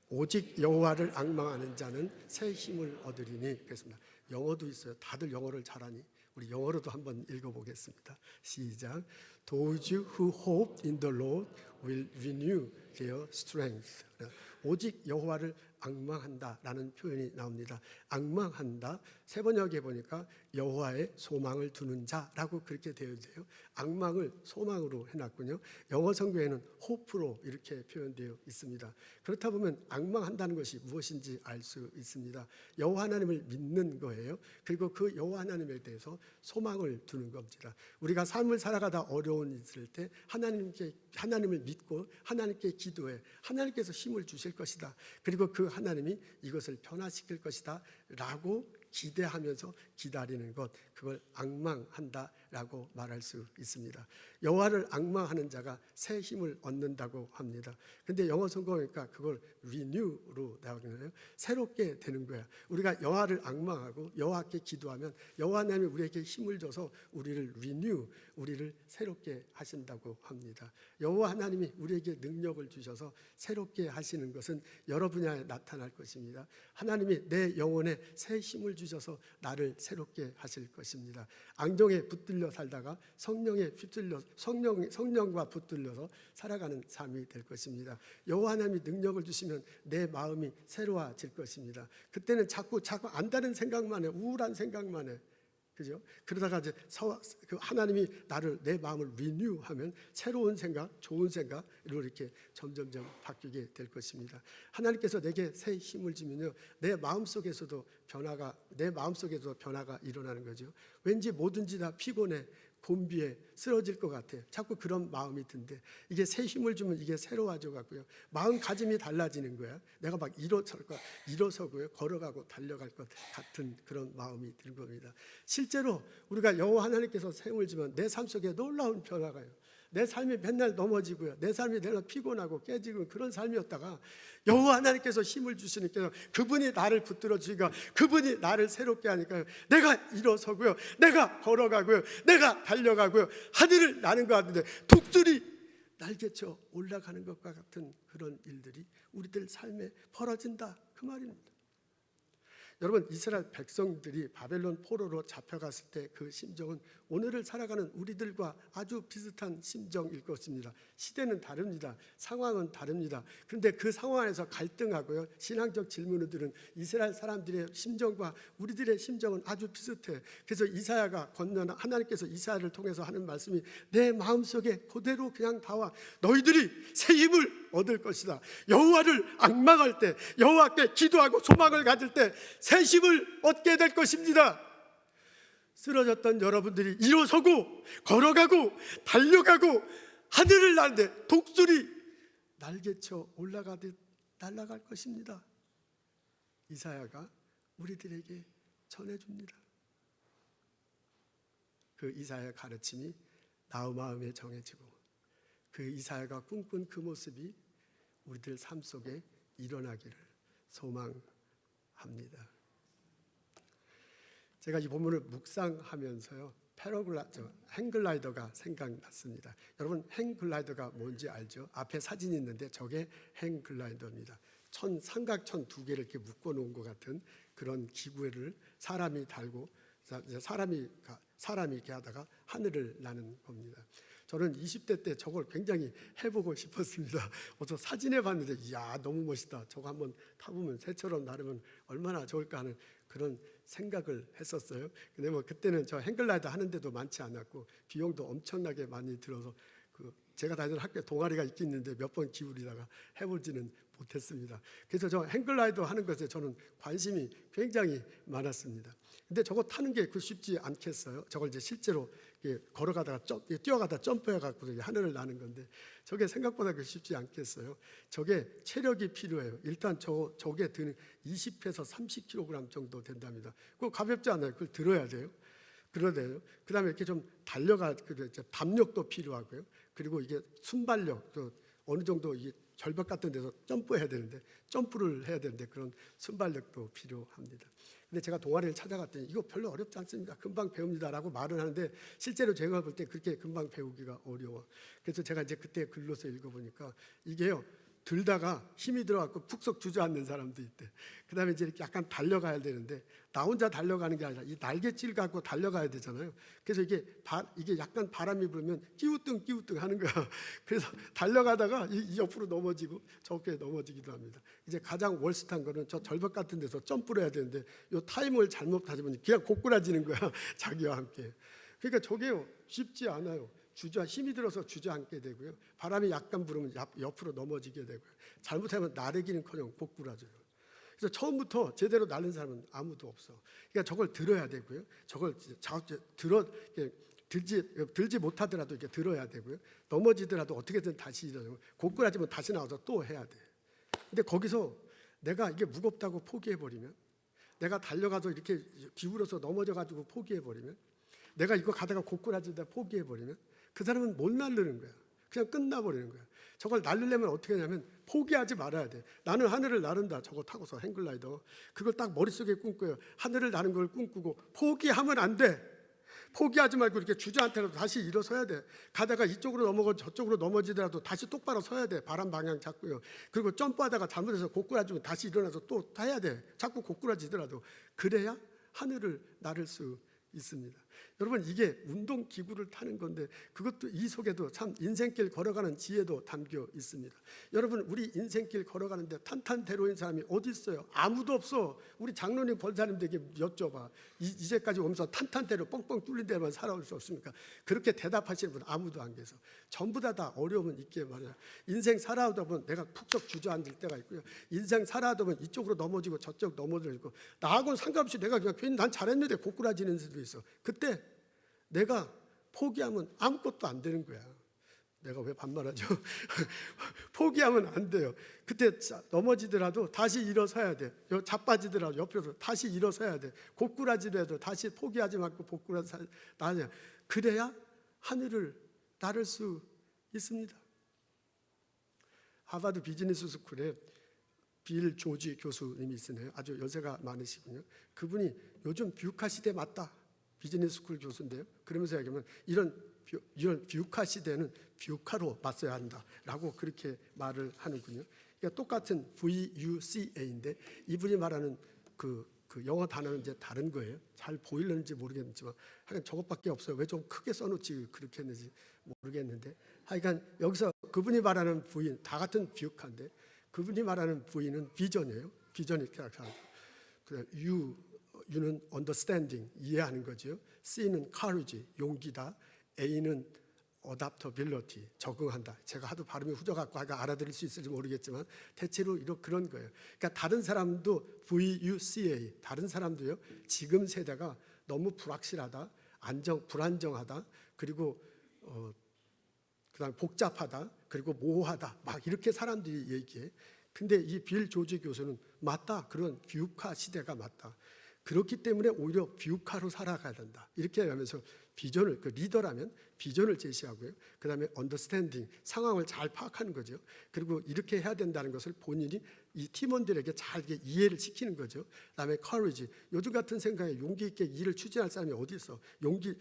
[SPEAKER 1] 오직 여호와를 앙망하는 자는 새 힘을 얻으리니. 그랬습니다. 영어도 있어요. 다들 영어를 잘하니 우리 영어로도 한번 읽어보겠습니다. 시작. Those who hope in the Lord will renew their strength. 오직 여호와를 앙망한다라는 표현이 나옵니다. 앙망한다. 세번역에 보니까 여호와의 소망을 두는 자라고 그렇게 되어 있어요. 앙망을 소망으로 해놨군요. 영어 성경에는 hope로 이렇게 표현되어 있습니다. 그렇다 보면 앙망한다는 것이 무엇인지 알 수 있습니다. 여호와 하나님을 믿는 거예요. 그리고 그 여호와 하나님에 대해서 소망을 두는 겁니다. 우리가 삶을 살아가다 어려운 일이 있을 때 하나님을 믿고 하나님께 기도해. 하나님께서 힘을 주실 것이다. 그리고 그 하나님이 이것을 변화시킬 것이다 라고 기대하면서 기다리는 것, 그걸 앙망한다라고 말할 수 있습니다. 여호와를 앙망하는 자가 새 힘을 얻는다고 합니다. 근데 영어 성경이니까 그걸 renew로 나오거든요. 새롭게 되는 거야. 우리가 여호와를 앙망하고 여호와께 기도하면 여호와 하나님이 우리에게 힘을 줘서 우리를 renew, 우리를 새롭게 하신다고 합니다. 여호와 하나님이 우리에게 능력을 주셔서 새롭게 하시는 것은 여러 분야에 나타날 것입니다. 하나님이 내 영혼에 새 힘을 주셔서 나를 새롭게 하실 것입니다. 앙정에 붙들려 살다가 성령과 붙들려서 살아가는 삶이 될 것입니다. 여호와 하나님이 능력을 주시면 내 마음이 새로워질 것입니다. 그때는 자꾸 안다는 생각만 해, 우울한 생각만 해. 그죠? 그러다가 이제 하나님이 내 마음을 리뉴하면 새로운 생각, 좋은 생각으로 이렇게 점점점 바뀌게 될 것입니다. 하나님께서 내게 새 힘을 주면요, 내 마음속에서도 변화가 일어나는 거죠. 왠지 뭐든지 다 피곤해, 곤비해, 쓰러질 것 같아. 자꾸 그런 마음이 든데 이게 새 힘을 주면 이게 새로워져 갖고요, 마음가짐이 달라지는 거야. 내가 막 일어서고요, 걸어가고 달려갈 것 같은 그런 마음이 들 겁니다. 실제로 우리가 여호와 하나님께서 새 힘을 주면 내 삶 속에 놀라운 변화가요. 내 삶이 맨날 넘어지고요, 내 삶이 맨날 피곤하고 깨지고 그런 삶이었다가 여호와 하나님께서 힘을 주시니까 그분이 나를 붙들어 주니까 그분이 나를 새롭게 하니까요, 내가 일어서고요, 내가 걸어가고요, 내가 달려가고요, 하늘을 나는 것 같은데 독수리 날개쳐 올라가는 것과 같은 그런 일들이 우리들 삶에 벌어진다, 그 말입니다. 여러분, 이스라엘 백성들이 바벨론 포로로 잡혀갔을 때 그 심정은 오늘을 살아가는 우리들과 아주 비슷한 심정일 것입니다. 시대는 다릅니다. 상황은 다릅니다. 그런데 그 상황에서 갈등하고요, 신앙적 질문들은 이스라엘 사람들의 심정과 우리들의 심정은 아주 비슷해. 그래서 하나님께서 이사야를 통해서 하는 말씀이 내 마음속에 그대로 그냥 다와. 너희들이 새 힘을 얻을 것이다. 여호와를 앙망할 때, 여호와께 기도하고 소망을 가질 때 새 힘을 얻게 될 것입니다. 쓰러졌던 여러분들이 일어서고 걸어가고 달려가고 하늘을 날되 독수리 날개쳐 올라가듯 날아갈 것입니다. 이사야가 우리들에게 전해줍니다. 그 이사야 가르침이 나의 마음에 정해지고 그 이사야가 꿈꾼 그 모습이 우리들 삶 속에 일어나기를 소망합니다. 제가 이 본문을 묵상하면서요, 행글라이더가 생각났습니다. 여러분, 행글라이더가 뭔지 알죠? 앞에 사진이 있는데 저게 행글라이더입니다. 삼각천 두 개를 이렇게 묶어 놓은 것 같은 그런 기구를 사람이 달고 사람이 이렇게 하다가 하늘을 나는 겁니다. 저는 20대 때 저걸 굉장히 해보고 싶었습니다. 어서 사진에 봤는데 이야, 너무 멋있다. 저거 한번 타보면 새처럼 나르면 얼마나 좋을까 하는 그런 생각을 했었어요. 근데 그때는 저 행글라이더 하는데도 많지 않았고 비용도 엄청나게 많이 들어서 제가 다니는 학교에 동아리가 있긴 있는데 몇 번 기울이다가 해보지는 못했습니다. 그래서 저 행글라이더 하는 것에 저는 관심이 굉장히 많았습니다. 근데 저거 타는 게 쉽지 않겠어요? 저걸 이제 실제로 걸어가다가 뛰어가다 점프해갖고 하늘을 나는 건데 저게 생각보다 쉽지 않겠어요? 저게 체력이 필요해요. 일단 저게 드는 20에서 30kg 정도 된답니다. 그거 가볍지 않아요. 그걸 들어야 돼요. 그러네요. 그 다음에 이렇게 좀 담력도 필요하고요. 그리고 이게 순발력, 또 어느 정도 이게 절벽 같은 데서 점프를 해야 되는데 그런 순발력도 필요합니다. 근데 제가 동아리를 찾아갔더니 이거 별로 어렵지 않습니다. 금방 배웁니다라고 말을 하는데 실제로 제가 볼 때 그렇게 금방 배우기가 어려워. 그래서 제가 이제 그때 글로서 읽어보니까 이게요, 들다가 힘이 들어갖고 푹썩 주저앉는 사람도 있대. 그 다음에 이제 이렇게 약간 달려가야 되는데 나 혼자 달려가는 게 아니라 이 날갯질 갖고 달려가야 되잖아요. 그래서 이게 약간 바람이 불면 끼우뚱 하는 거야. 그래서 달려가다가 이 옆으로 넘어지고 저렇게 넘어지기도 합니다. 이제 가장 월스트한 거는 저 절벽 같은 데서 점프를 해야 되는데 요 타임을 잘못 다지면 그냥 고꾸라지는 거야. 자기와 함께. 그러니까 저게요 쉽지 않아요. 힘이 들어서 주저앉게 되고요. 바람이 약간 불으면 옆으로 넘어지게 되고요. 잘못하면 나르기는커녕 고꾸라져요. 그래서 처음부터 제대로 날른 사람은 아무도 없어. 그러니까 저걸 들어야 되고요. 저걸 들지 못하더라도 이렇게 들어야 되고요. 넘어지더라도 어떻게든 다시 일어나고 고꾸라지면 다시 나와서 또 해야 돼. 근데 거기서 내가 이게 무겁다고 포기해버리면, 내가 달려가서 이렇게 기울어서 넘어져가지고 포기해버리면, 내가 이거 가다가 고꾸라지다 포기해버리면 그 사람은 못 날르는 거야. 그냥 끝나버리는 거야. 저걸 날리려면 어떻게 하냐면 포기하지 말아야 돼. 나는 하늘을 나른다. 저거 타고서 행글라이더. 그걸 딱 머릿속에 꿈꿔요. 하늘을 나는 걸 꿈꾸고 포기하면 안 돼. 포기하지 말고 이렇게 주저앉더라도 다시 일어서야 돼. 가다가 이쪽으로 넘어가고 저쪽으로 넘어지더라도 다시 똑바로 서야 돼. 바람 방향 잡고요. 그리고 점프하다가 잘못해서 고꾸라지면 다시 일어나서 또 타야 돼. 자꾸 고꾸라지더라도. 그래야 하늘을 나를 수 있습니다. 여러분 이게 운동기구를 타는 건데 그것도 이 속에도 참 인생길 걸어가는 지혜도 담겨 있습니다. 여러분 우리 인생길 걸어가는데 탄탄대로인 사람이 어디 있어요? 아무도 없어. 우리 장로님 권사님들에게 여쭤봐. 이제까지 오면서 탄탄대로 뻥뻥 뚫린 데만 살아올 수 없습니까? 그렇게 대답하시는 분 아무도 안 계셔. 전부 다 어려움은 있게 말이야. 인생 살아오다 보면 내가 푹썩 주저앉을 때가 있고요. 인생 살아오다 보면 이쪽으로 넘어지고 저쪽 넘어지고 나하고는 상관없이 내가 그냥 괜히 난 잘했는데 고꾸라지는 수도 있어. 그때 내가 포기하면 아무것도 안 되는 거야. 내가 왜 반말하죠? 포기하면 안 돼요. 그때 넘어지더라도 다시 일어서야 돼. 자빠지더라도 옆에서 다시 일어서야 돼. 고꾸라지더라도 다시 포기하지 말고 고꾸라져 나냐. 그래야 하늘을 나를 수 있습니다. 하버드 비즈니스 스쿨에 빌 조지 교수님이 있으네요. 아주 연세가 많으시군요. 그분이 요즘 뷰카 시대 맞다. 비즈니스 스쿨 교수인데요. 그러면서 얘기하면 이런 뷰카 시대는 뷰카로 맞서야 한다라고 그렇게 말을 하는군요. 그러니까 똑같은 VUCA인데 이분이 말하는 그 영어 단어는 이제 다른 거예요. 잘 보이려는지 모르겠지만 하여간 저것밖에 없어요. 왜 좀 크게 써놓지 그렇게 했는지 모르겠는데 하여간 여기서 그분이 말하는 V는 다 같은 뷰카인데 그분이 말하는 V는 비전이에요. 비전 이렇게 하고 U는 understanding, 이해하는 거죠. C는 courage, 용기다. A는 adaptability, 적응한다. 제가 하도 발음이 후져갖고 알아들을 수 있을지 모르겠지만 대체로 그런 거예요. 그러니까 다른 사람도 VUCA, 다른 사람도요. 지금 세대가 너무 불확실하다, 불안정하다, 그리고 그다음 복잡하다, 그리고 모호하다, 막 이렇게 사람들이 얘기해. 근데 이 빌 조지 교수는 맞다. 그런 뷰카 시대가 맞다. 그렇기 때문에 오히려 뷰카로 살아가야 된다. 이렇게 하면서 비전을, 리더라면 비전을 제시하고요. 그 다음에 언더스탠딩, 상황을 잘 파악하는 거죠. 그리고 이렇게 해야 된다는 것을 본인이 이 팀원들에게 잘 이해를 시키는 거죠. 그 다음에 courage, 요즘 같은 생각에 용기 있게 일을 추진할 사람이 어디 있어.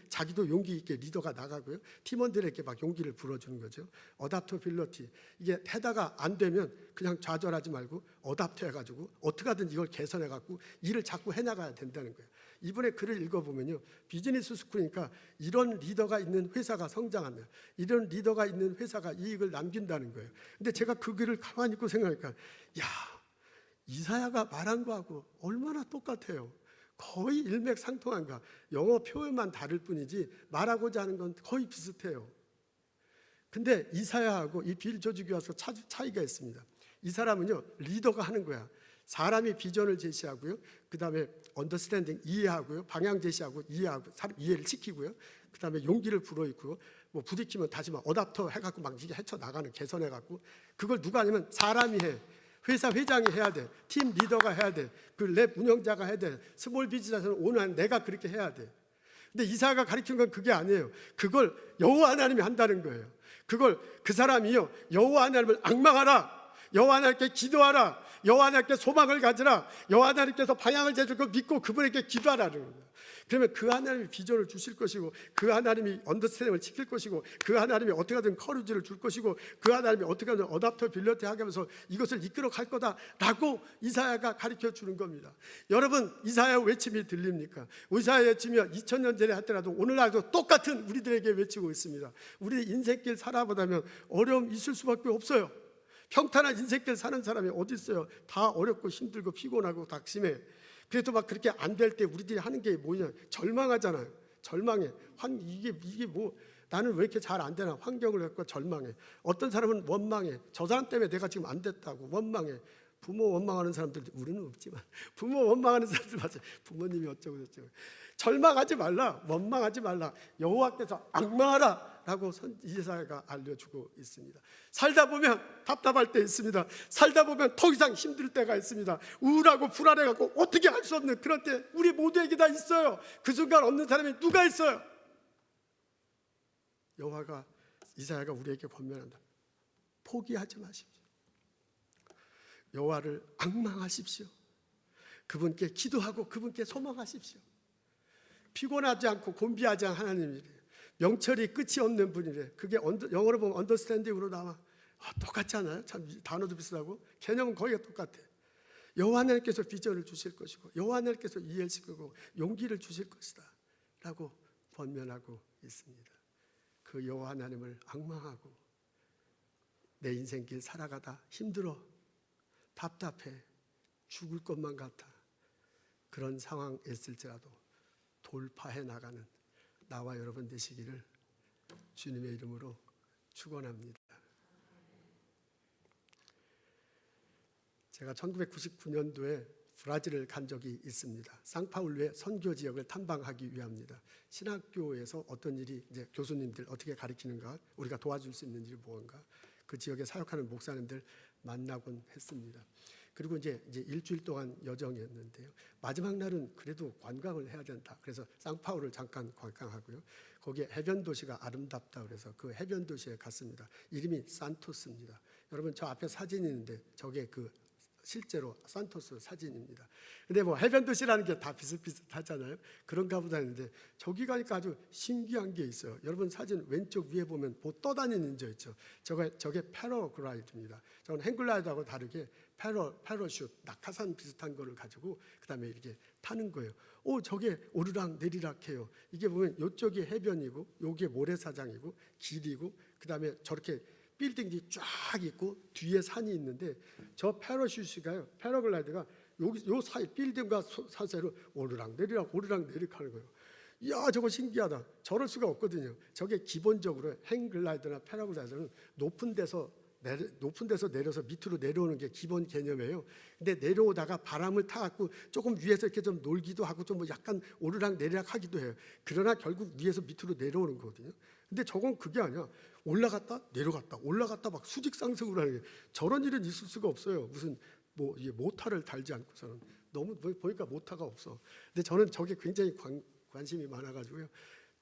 [SPEAKER 1] 자기도 용기 있게 리더가 나가고요. 팀원들에게 막 용기를 불어주는 거죠. adaptability, 이게 하다가 안 되면 그냥 좌절하지 말고 어답트 해가지고 어떻게 하든 이걸 개선해갖고 일을 자꾸 해나가야 된다는 거예요. 이번에 글을 읽어보면요. 비즈니스 스쿨이니까 이런 리더가 있는 회사가 성장한다. 이런 리더가 있는 회사가 이익을 남긴다는 거예요. 근데 제가 그 글을 가만히 있고 생각하니까 이사야가 말한 거하고 얼마나 똑같아요. 거의 일맥상통한가. 영어 표현만 다를 뿐이지 말하고자 하는 건 거의 비슷해요. 근데 이사야하고 이 빌 조지 교수와 차이가 있습니다. 이 사람은요. 리더가 하는 거야. 사람이 비전을 제시하고요. 그 다음에 언더스탠딩, 이해하고요. 방향 제시하고 이해하고 이해를 시키고요. 그 다음에 용기를 불어익고 뭐 부딪히면 다시 막 어답터 해갖고 막 이게 헤쳐나가는, 개선해갖고 그걸 누가 하냐면 사람이 해. 회사 회장이 해야 돼. 팀 리더가 해야 돼. 그 랩 운영자가 해야 돼. 스몰 비즈니스는 오늘 내가 그렇게 해야 돼. 근데 이사야가 가르친 건 그게 아니에요. 그걸 여호와 하나님이 한다는 거예요. 그걸 그 사람이요. 여호와 하나님을 앙망하라. 여호와 하나님께 기도하라. 여호와 하나님께 소망을 가지라. 여호와 하나님께서 방향을 제줄 거 믿고 그분에게 기도하라는 겁니다. 그러면 그 하나님이 비전을 주실 것이고, 그 하나님이 언더스탠딩을 지킬 것이고, 그 하나님이 어떻게든 커리지를 줄 것이고, 그 하나님이 어떻게든 어답터 빌려티 하면서 이것을 이끌어 갈 거다라고 이사야가 가르쳐 주는 겁니다. 여러분, 이사야 외침이 들립니까? 이사야 외침이 2000년 전에 하더라도 오늘날도 똑같은 우리들에게 외치고 있습니다. 우리 인생길 살아보다면 어려움 있을 수밖에 없어요. 평탄한 인생길 사는 사람이 어디 있어요? 다 어렵고 힘들고 피곤하고 낙심해. 그래도 막 그렇게 안 될 때 우리들이 하는 게 뭐냐? 절망하잖아요. 절망해. 이게 뭐 나는 왜 이렇게 잘 안 되나? 환경을 갖고 절망해. 어떤 사람은 원망해. 저 사람 때문에 내가 지금 안 됐다고 원망해. 부모 원망하는 사람들, 우리는 없지만 부모 원망하는 사람들 맞아요. 부모님이 어쩌고 저쩌고. 절망하지 말라, 원망하지 말라. 여호와께서 악망하라 라고 이사야가 알려주고 있습니다. 살다 보면 답답할 때 있습니다. 살다 보면 더 이상 힘들 때가 있습니다. 우울하고 불안해갖고 어떻게 할 수 없는 그런 때 우리 모두에게 다 있어요. 그 순간 없는 사람이 누가 있어요? 이사야가 우리에게 권면한다. 포기하지 마십시오. 여호와를 악망하십시오. 그분께 기도하고 그분께 소망하십시오. 피곤하지 않고 곤비하지 않은 하나님이래요. 명철이 끝이 없는 분이래. 그게 영어로 보면 언더스탠딩으로 나와. 똑같지 않아요? 참 단어도 비슷하고 개념은 거의 똑같아. 여호와 하나님께서 비전을 주실 것이고, 여호와 하나님께서 이해를 시키고 용기를 주실 것이다 라고 권면하고 있습니다. 그 여호와 하나님을 악망하고 내 인생길 살아가다 힘들어, 답답해, 죽을 것만 같아, 그런 상황이었을지라도 돌파해 나가는 나와 여러분 되시기를 주님의 이름으로 축원합니다. 제가 1999년도에 브라질을 간 적이 있습니다. 상파울루의 선교 지역을 탐방하기 위함입니다. 신학교에서 어떤 일이 이제 교수님들 어떻게 가르치는가, 우리가 도와줄 수 있는 일이 무언가, 그 지역에 사역하는 목사님들 만나곤 했습니다. 그리고 이제 일주일 동안 여정이었는데요. 마지막 날은 그래도 관광을 해야 된다. 그래서 상파울을 잠깐 관광하고요. 거기에 해변 도시가 아름답다 그래서 그 해변 도시에 갔습니다. 이름이 산토스입니다. 여러분 저 앞에 사진이 있는데 저게 그 실제로 산토스 사진입니다. 근데 뭐 해변 도시라는 게 다 비슷비슷하잖아요. 그런가 보다 했는데 저기 가니까 아주 신기한 게 있어요. 여러분 사진 왼쪽 위에 보면 뭐 떠다니는 저 있죠. 저게 패러글라이드입니다. 저건 행글라이드하고 다르게 패러슛, 낙하산 비슷한 거를 가지고 그다음에 이렇게 타는 거예요. 저게 오르락 내리락 해요. 이게 보면 이쪽이 해변이고 요게 모래사장이고 길이고 그다음에 저렇게 빌딩이 쫙 있고 뒤에 산이 있는데 저 패러슛이가요. 패러글라이드가 요 사이 빌딩과 산 사이로 오르락 내리락 하는 거예요. 이야 저거 신기하다. 저럴 수가 없거든요. 저게 기본적으로 행글라이드나 패러글라이드는 높은 데서 내려서 밑으로 내려오는 게 기본 개념이에요. 근데 내려오다가 바람을 타갖고 조금 위에서 이렇게 좀 놀기도 하고 좀 뭐 약간 오르락 내리락 하기도 해요. 그러나 결국 위에서 밑으로 내려오는 거거든요. 근데 저건 그게 아니야. 올라갔다 내려갔다 올라갔다 막 수직 상승으로 하는 게 저런 일은 있을 수가 없어요. 무슨 뭐 이게 모타를 달지 않고서는 너무 보니까 모타가 없어. 근데 저는 저게 굉장히 관심이 많아가지고요.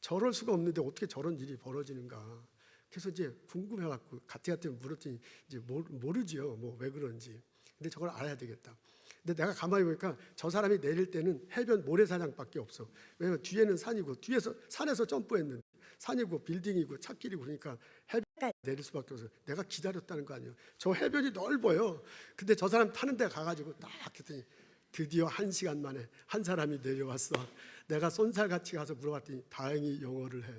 [SPEAKER 1] 저럴 수가 없는데 어떻게 저런 일이 벌어지는가. 그래서 이제 궁금해갖고 같이 물었더니 이제 모르지요. 뭐 왜 그런지. 근데 저걸 알아야 되겠다. 근데 내가 가만히 보니까 저 사람이 내릴 때는 해변 모래사장밖에 없어. 왜냐면 뒤에는 산이고 뒤에서 산에서 점프했는데 산이고 빌딩이고 찻길이고 그러니까 해변 내릴 수밖에 없어요. 내가 기다렸다는 거 아니에요. 저 해변이 넓어요. 근데 저 사람 타는 데 가가지고 딱 했더니 드디어 1시간 만에 한 사람이 내려왔어. 내가 쏜살같이 가서 물어봤더니 다행히 영어를 해.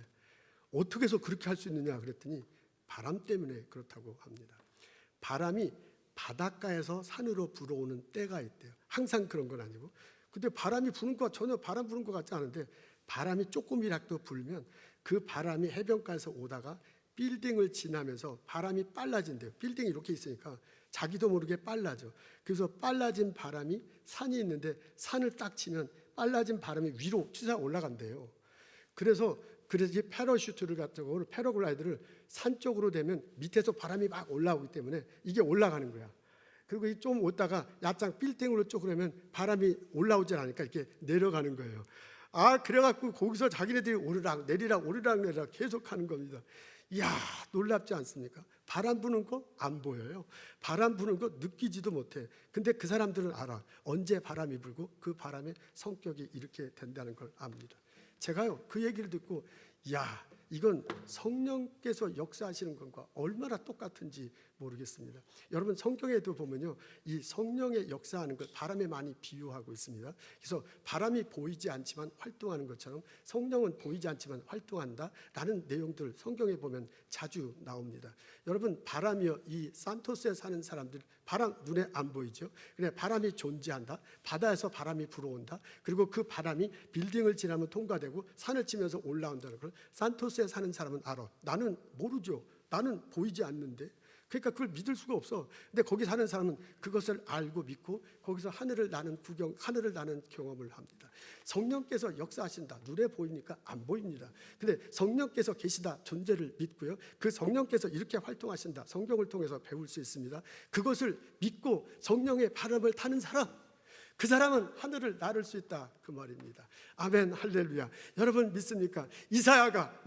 [SPEAKER 1] 어떻게 해서 그렇게 할 수 있느냐 그랬더니 바람 때문에 그렇다고 합니다. 바람이 바닷가에서 산으로 불어오는 때가 있대요. 항상 그런 건 아니고. 근데 바람이 부는 거 전혀 바람 부는 것 같지 않은데 바람이 조금이라도 불면 그 바람이 해변가에서 오다가 빌딩을 지나면서 바람이 빨라진대요. 빌딩이 이렇게 있으니까 자기도 모르게 빨라져. 그래서 빨라진 바람이 산이 있는데 산을 딱 치면 빨라진 바람이 위로 치사 올라간대요. 그래서 이 패러슈트를 가지고 패러글라이드를 산 쪽으로 되면 밑에서 바람이 막 올라오기 때문에 이게 올라가는 거야. 그리고 좀 오다가 야장 빌딩으로 쪽으로 하면 바람이 올라오지 않으니까 이렇게 내려가는 거예요. 그래갖고 거기서 자기네들이 오르락 내리락 계속 하는 겁니다. 이야, 놀랍지 않습니까? 바람 부는 거 안 보여요. 바람 부는 거 느끼지도 못해. 근데 그 사람들은 알아. 언제 바람이 불고 그 바람의 성격이 이렇게 된다는 걸 압니다. 제가요, 그 얘기를 듣고 야, 이건 성령께서 역사하시는 것과 얼마나 똑같은지 모르겠습니다. 여러분, 성경에도 보면요, 이 성령의 역사하는 걸 바람에 많이 비유하고 있습니다. 그래서 바람이 보이지 않지만 활동하는 것처럼 성령은 보이지 않지만 활동한다라는 내용들 성경에 보면 자주 나옵니다. 여러분, 바람이요, 이 산토스에 사는 사람들 바람 눈에 안 보이죠. 그래, 바람이 존재한다. 바다에서 바람이 불어온다. 그리고 그 바람이 빌딩을 지나면 통과되고 산을 치면서 올라온다는 걸 산토스에 사는 사람은 알아. 나는 모르죠. 나는 보이지 않는데. 그러니까 그걸 믿을 수가 없어. 근데 거기 사는 사람은 그것을 알고 믿고 거기서 하늘을 나는 경험을 합니다. 성령께서 역사하신다. 눈에 보이니까 안 보입니다. 근데 성령께서 계시다 존재를 믿고요. 그 성령께서 이렇게 활동하신다. 성경을 통해서 배울 수 있습니다. 그것을 믿고 성령의 바람을 타는 사람, 그 사람은 하늘을 나를 수 있다, 그 말입니다. 아멘, 할렐루야. 여러분 믿습니까? 이사야가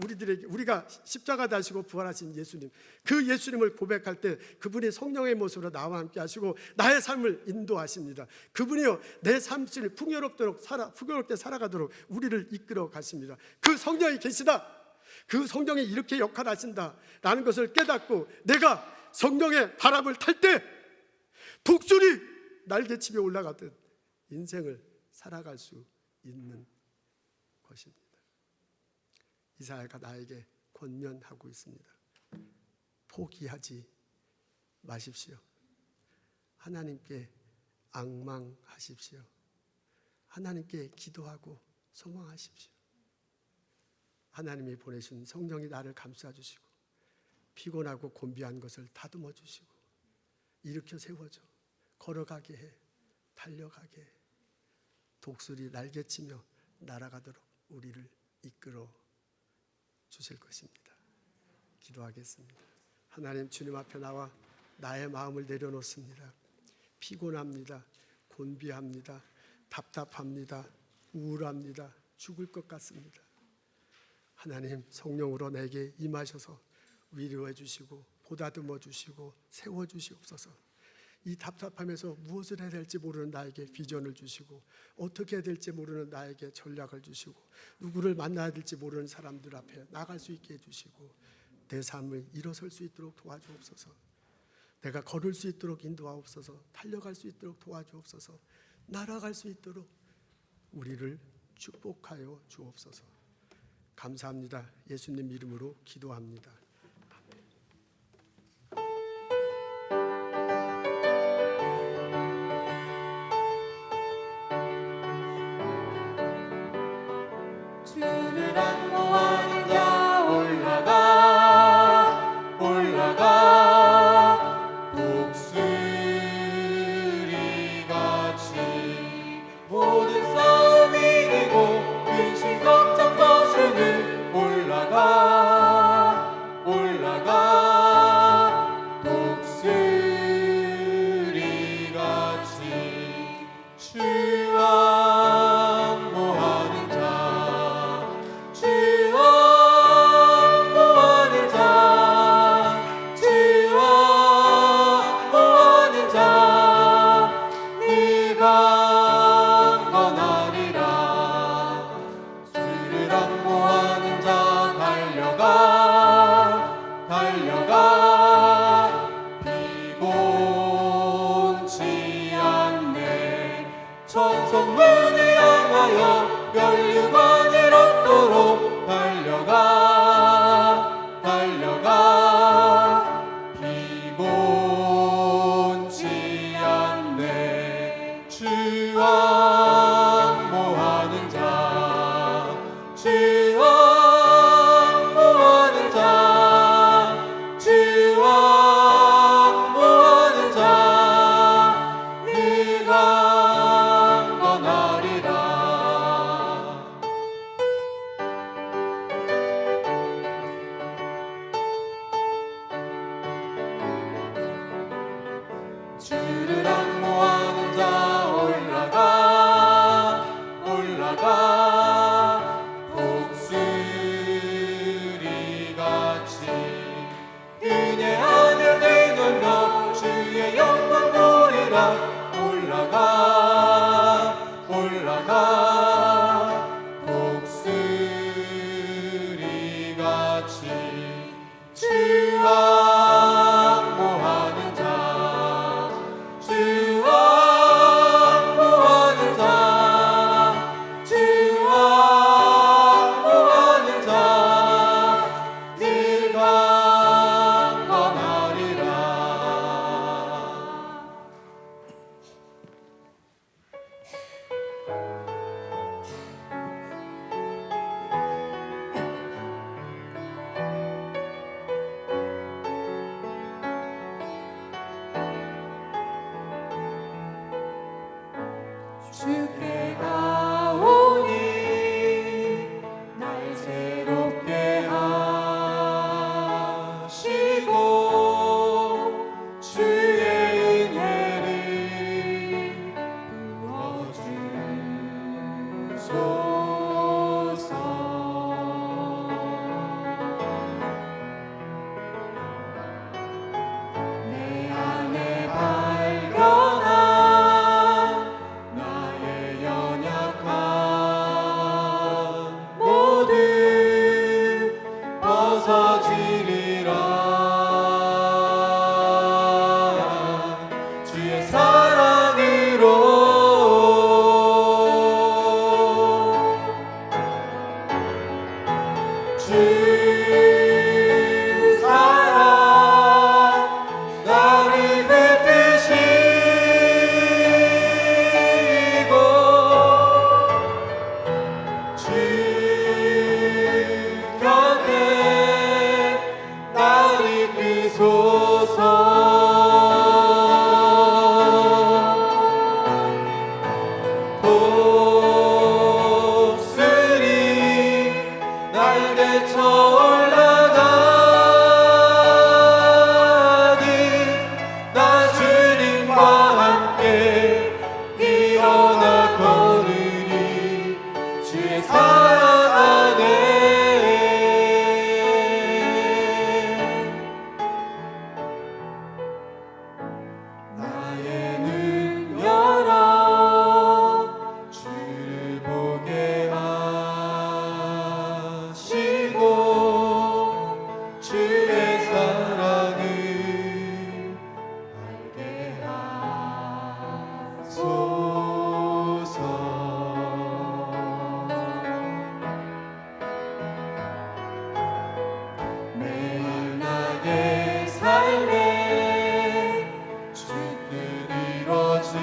[SPEAKER 1] 우리가 십자가 다시고 부활하신 예수님, 그 예수님을 고백할 때 그분이 성령의 모습으로 나와 함께 하시고 나의 삶을 인도하십니다. 그분이요, 내 삶을 풍요롭게 살아가도록 우리를 이끌어 가십니다. 그 성령이 계시다. 그 성령이 이렇게 역할하신다라는 것을 깨닫고 내가 성령의 바람을 탈 때 독수리 날개치며 올라가듯 인생을 살아갈 수 있는 것입니다. 이사야가 나에게 권면하고 있습니다. 포기하지 마십시오. 하나님께 앙망하십시오. 하나님께 기도하고 소망하십시오. 하나님이 보내신 성령이 나를 감싸주시고 피곤하고 곤비한 것을 다듬어 주시고 일으켜 세워줘 걸어가게 해, 달려가게 해, 독수리 날개치며 날아가도록 우리를 이끌어 주실 것입니다. 기도하겠습니다. 하나님, 주님 앞에 나와 나의 마음을 내려놓습니다. 피곤합니다. 곤비합니다. 답답합니다. 우울합니다. 죽을 것 같습니다. 하나님, 성령으로 내게 임하셔서 위로해 주시고 보다듬어 주시고 세워 주시옵소서. 이 답답함에서 무엇을 해야 될지 모르는 나에게 비전을 주시고 어떻게 해야 될지 모르는 나에게 전략을 주시고 누구를 만나야 될지 모르는 사람들 앞에 나갈 수 있게 해주시고 내 삶을 일어설 수 있도록 도와주옵소서. 내가 걸을 수 있도록 인도하옵소서. 달려갈 수 있도록 도와주옵소서. 날아갈 수 있도록 우리를 축복하여 주옵소서. 감사합니다. 예수님 이름으로 기도합니다.
[SPEAKER 2] 주를 악모하는 자 올라가 독수리같이 모든 싸움 이기고 근심 걱정 벗으니 올라가 곁에 날 이끄소서. 독수리 날개쳐 올라가듯 나 주님과 함께 일어나 걸으리 주의 사랑 안에. 나의 눈 열어 주를 보게 하시고 주의 사랑을 알게 하소서. 매일 나의 삶에 주뜻 이루어지도록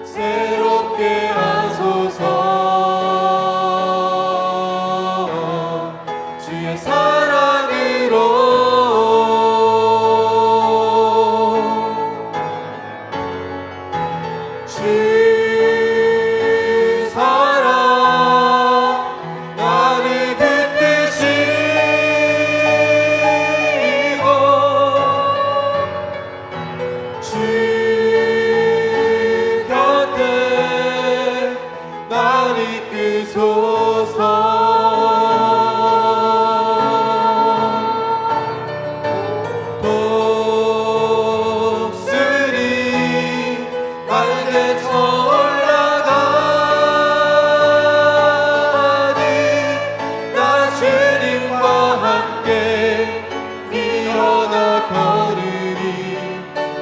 [SPEAKER 2] 새롭게 하소서. 주의 사랑으로 주 사랑 나를 붙드시고 주 곁에 날 이끄소서. 독수리 날개쳐 올라가듯 나 주님과 함께 일어나 걸으리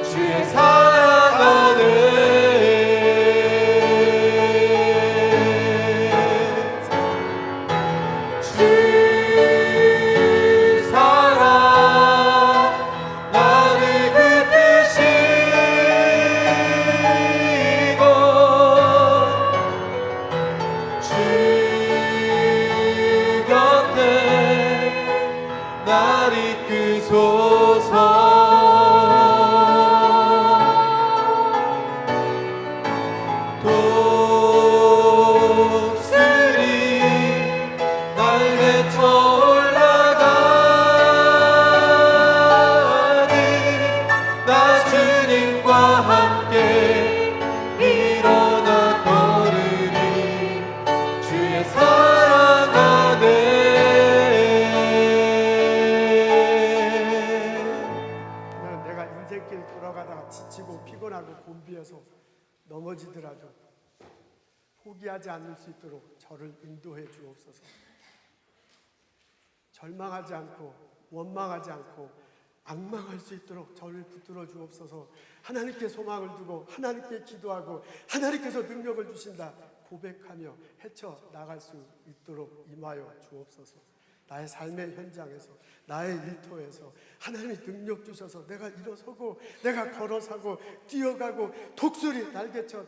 [SPEAKER 2] 주의 사랑 안에. 주 사랑 나를 붙드시고 주 곁에 날 이끄소서. 독수리 날개쳐 올라가듯 나 주님과 함께 일어나 걸으리 주의 사랑 안에.
[SPEAKER 1] 나는 내가 인생길 돌아가다가 지치고 피곤하고 곤비해서 넘어지더라도 포기하지 않을 수 있도록 저를 인도해 주옵소서. 절망하지 않고 원망하지 않고 악망할 수 있도록 저를 붙들어 주옵소서. 하나님께 소망을 두고 하나님께 기도하고 하나님께서 능력을 주신다 고백하며 헤쳐 나갈 수 있도록 임하여 주옵소서. 나의 삶의 현장에서 나의 일터에서 하나님이 능력 주셔서 내가 일어서고 내가 걸어서고 뛰어가고 독수리 날개쳐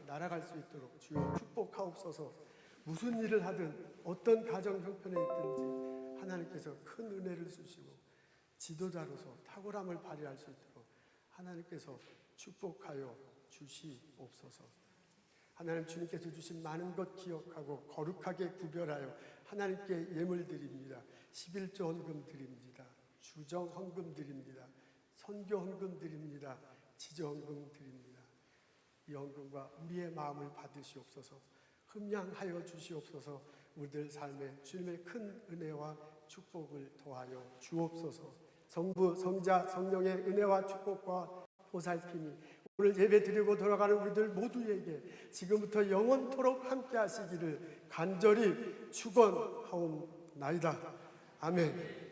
[SPEAKER 1] 날아갈 수 있도록 주여 축복하옵소서. 무슨 일을 하든 어떤 가정 형편에 있든지 하나님께서 큰 은혜를 주시고 지도자로서 탁월함을 발휘할 수 있도록 하나님께서 축복하여 주시옵소서. 하나님 주님께서 주신 많은 것 기억하고 거룩하게 구별하여 하나님께 예물 드립니다. 11조 헌금 드립니다. 주정 헌금 드립니다. 선교 헌금 드립니다. 지저 헌금 드립니다. 이 헌금과 우리의 마음을 받으시옵소서. 흠양하여 주시옵소서. 우리들 삶에 주님의 큰 은혜와 축복을 더하여 주옵소서. 성부, 성자, 성령의 은혜와 축복과 보살핌이 오늘 예배 드리고 돌아가는 우리들 모두에게 지금부터 영원토록 함께 하시기를 간절히 축원하옵나이다. 아멘.